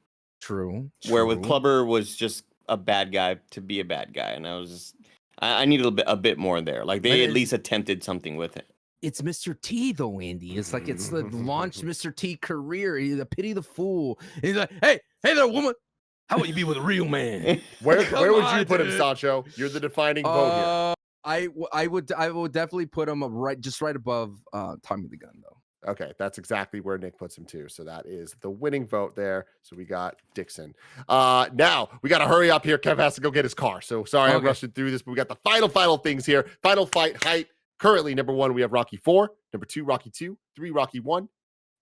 True. Where with Clubber was just a bad guy to be a bad guy, and I was just I needed a bit more there. Like they at least attempted something with it. It's Mr. T though, Andy. It's like it's the launched Mr. T career. He's a pity the fool. And he's like, hey there, woman. How about you be with a real man? Where would you put him, Sancho? You're the defining vote here. I would definitely put him just right above Tommy the Gun though. Okay, that's exactly where Nick puts him too. So that is the winning vote there. So we got Dixon. Now we got to hurry up here. Kev has to go get his car. So sorry I'm Okay. rushing through this, but we got the final things here. Final fight height. Currently, number 1, we have Rocky 4. Number 2, Rocky 2. 3, Rocky 1.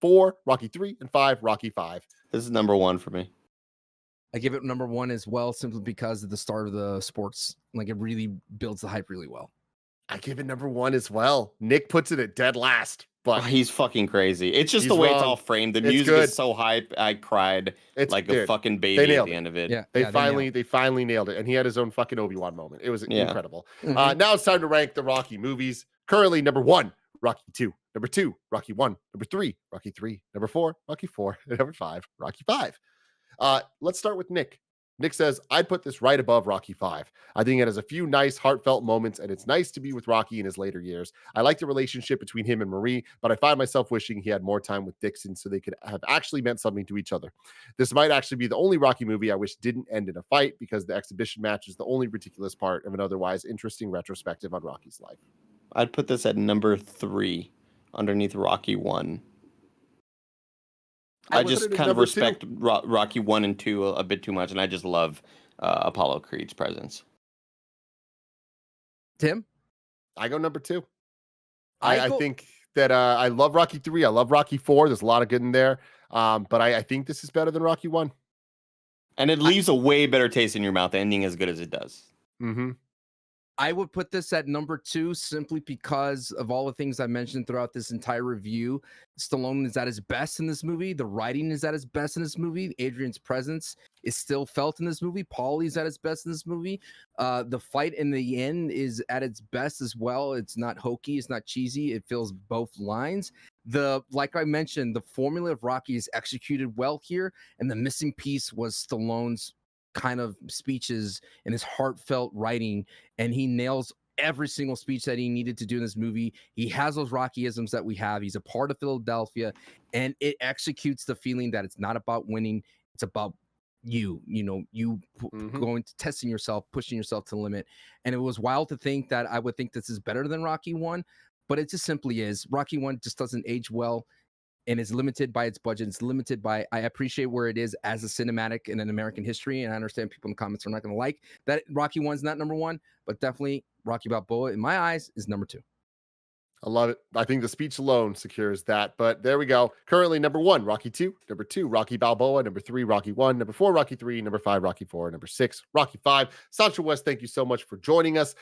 4, Rocky 3. And 5, Rocky 5. This is number 1 for me. I give it number 1 as well, simply because of the start of the sports. Like it really builds the hype really well. I give it number 1 as well. Nick puts it at dead last. But he's fucking crazy. It's just he's the way wrong. it's all framed. The It's music good. is so hype. I cried like a fucking they baby at nailed the it. end of it. Yeah, They yeah, finally nailed it. And he had his own fucking Obi-Wan moment. It was incredible. Mhm. Now it's time to rank the Rocky movies. Currently, number 1, Rocky 2. Number 2, Rocky 1. Number 3, Rocky 3. Number 4, Rocky 4. And number 5, Rocky 5. Let's start with Nick. Nick says, I'd put this right above Rocky 5. I think it has a few nice, heartfelt moments, and it's nice to be with Rocky in his later years. I like the relationship between him and Marie, but I find myself wishing he had more time with Dixon so they could have actually meant something to each other. This might actually be the only Rocky movie I wish didn't end in a fight, because the exhibition match is the only ridiculous part of an otherwise interesting retrospective on Rocky's life. I'd put this at number 3 underneath Rocky 1. I put just it at kind of number respect Rocky 1 and 2 a bit too much, and I just love Apollo Creed's presence. Tim? I go number 2. I I go- think that I love Rocky 3. I love Rocky 4. There's a lot of good in there. But I think this is better than Rocky 1. And it leaves a way better taste in your mouth, ending as good as it does. Mm-hmm. I would put this at number 2 simply because of all the things I mentioned throughout this entire review. Stallone is at his best in this movie. The writing is at his best in this movie. Adrian's presence is still felt in this movie. Paulie's at his best in this movie. The fight in the end is at its best as well. It's not hokey. It's not cheesy. It fills both lines. Like I mentioned, the formula of Rocky is executed well here, and the missing piece was Stallone's kind of speeches and his heartfelt writing, and he nails every single speech that he needed to do in this movie. He has those Rockyisms that we have. He's a part of Philadelphia, and it executes the feeling that it's not about winning. It's about you going to testing yourself, pushing yourself to the limit. And it was wild to think that I would think this is better than Rocky 1, but it just simply is. Rocky 1 just doesn't age well, and it's limited by its budget. It's limited by, I appreciate where it is as a cinematic in an American history, and I understand people in the comments are not going to like that Rocky 1's not number 1, but definitely Rocky Balboa, in my eyes, is number 2. I love it. I think the speech alone secures that. But there we go. Currently, number 1, Rocky 2. Number 2, Rocky Balboa. Number 3, Rocky 1. Number 4, Rocky 3. Number 5, Rocky 4. Number 6, Rocky 5. Sancho West, thank you so much for joining us.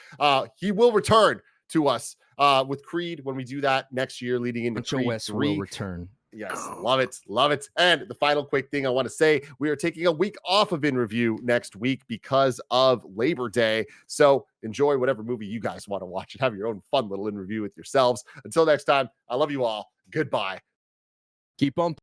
He will return to us with Creed when we do that next year, leading into Sancho Creed West 3. will return. Yes, love it. Love it. And the final quick thing I want to say, we are taking a week off of In Review next week because of Labor Day. So enjoy whatever movie you guys want to watch and have your own fun little In Review with yourselves. Until next time, I love you all. Goodbye. Keep on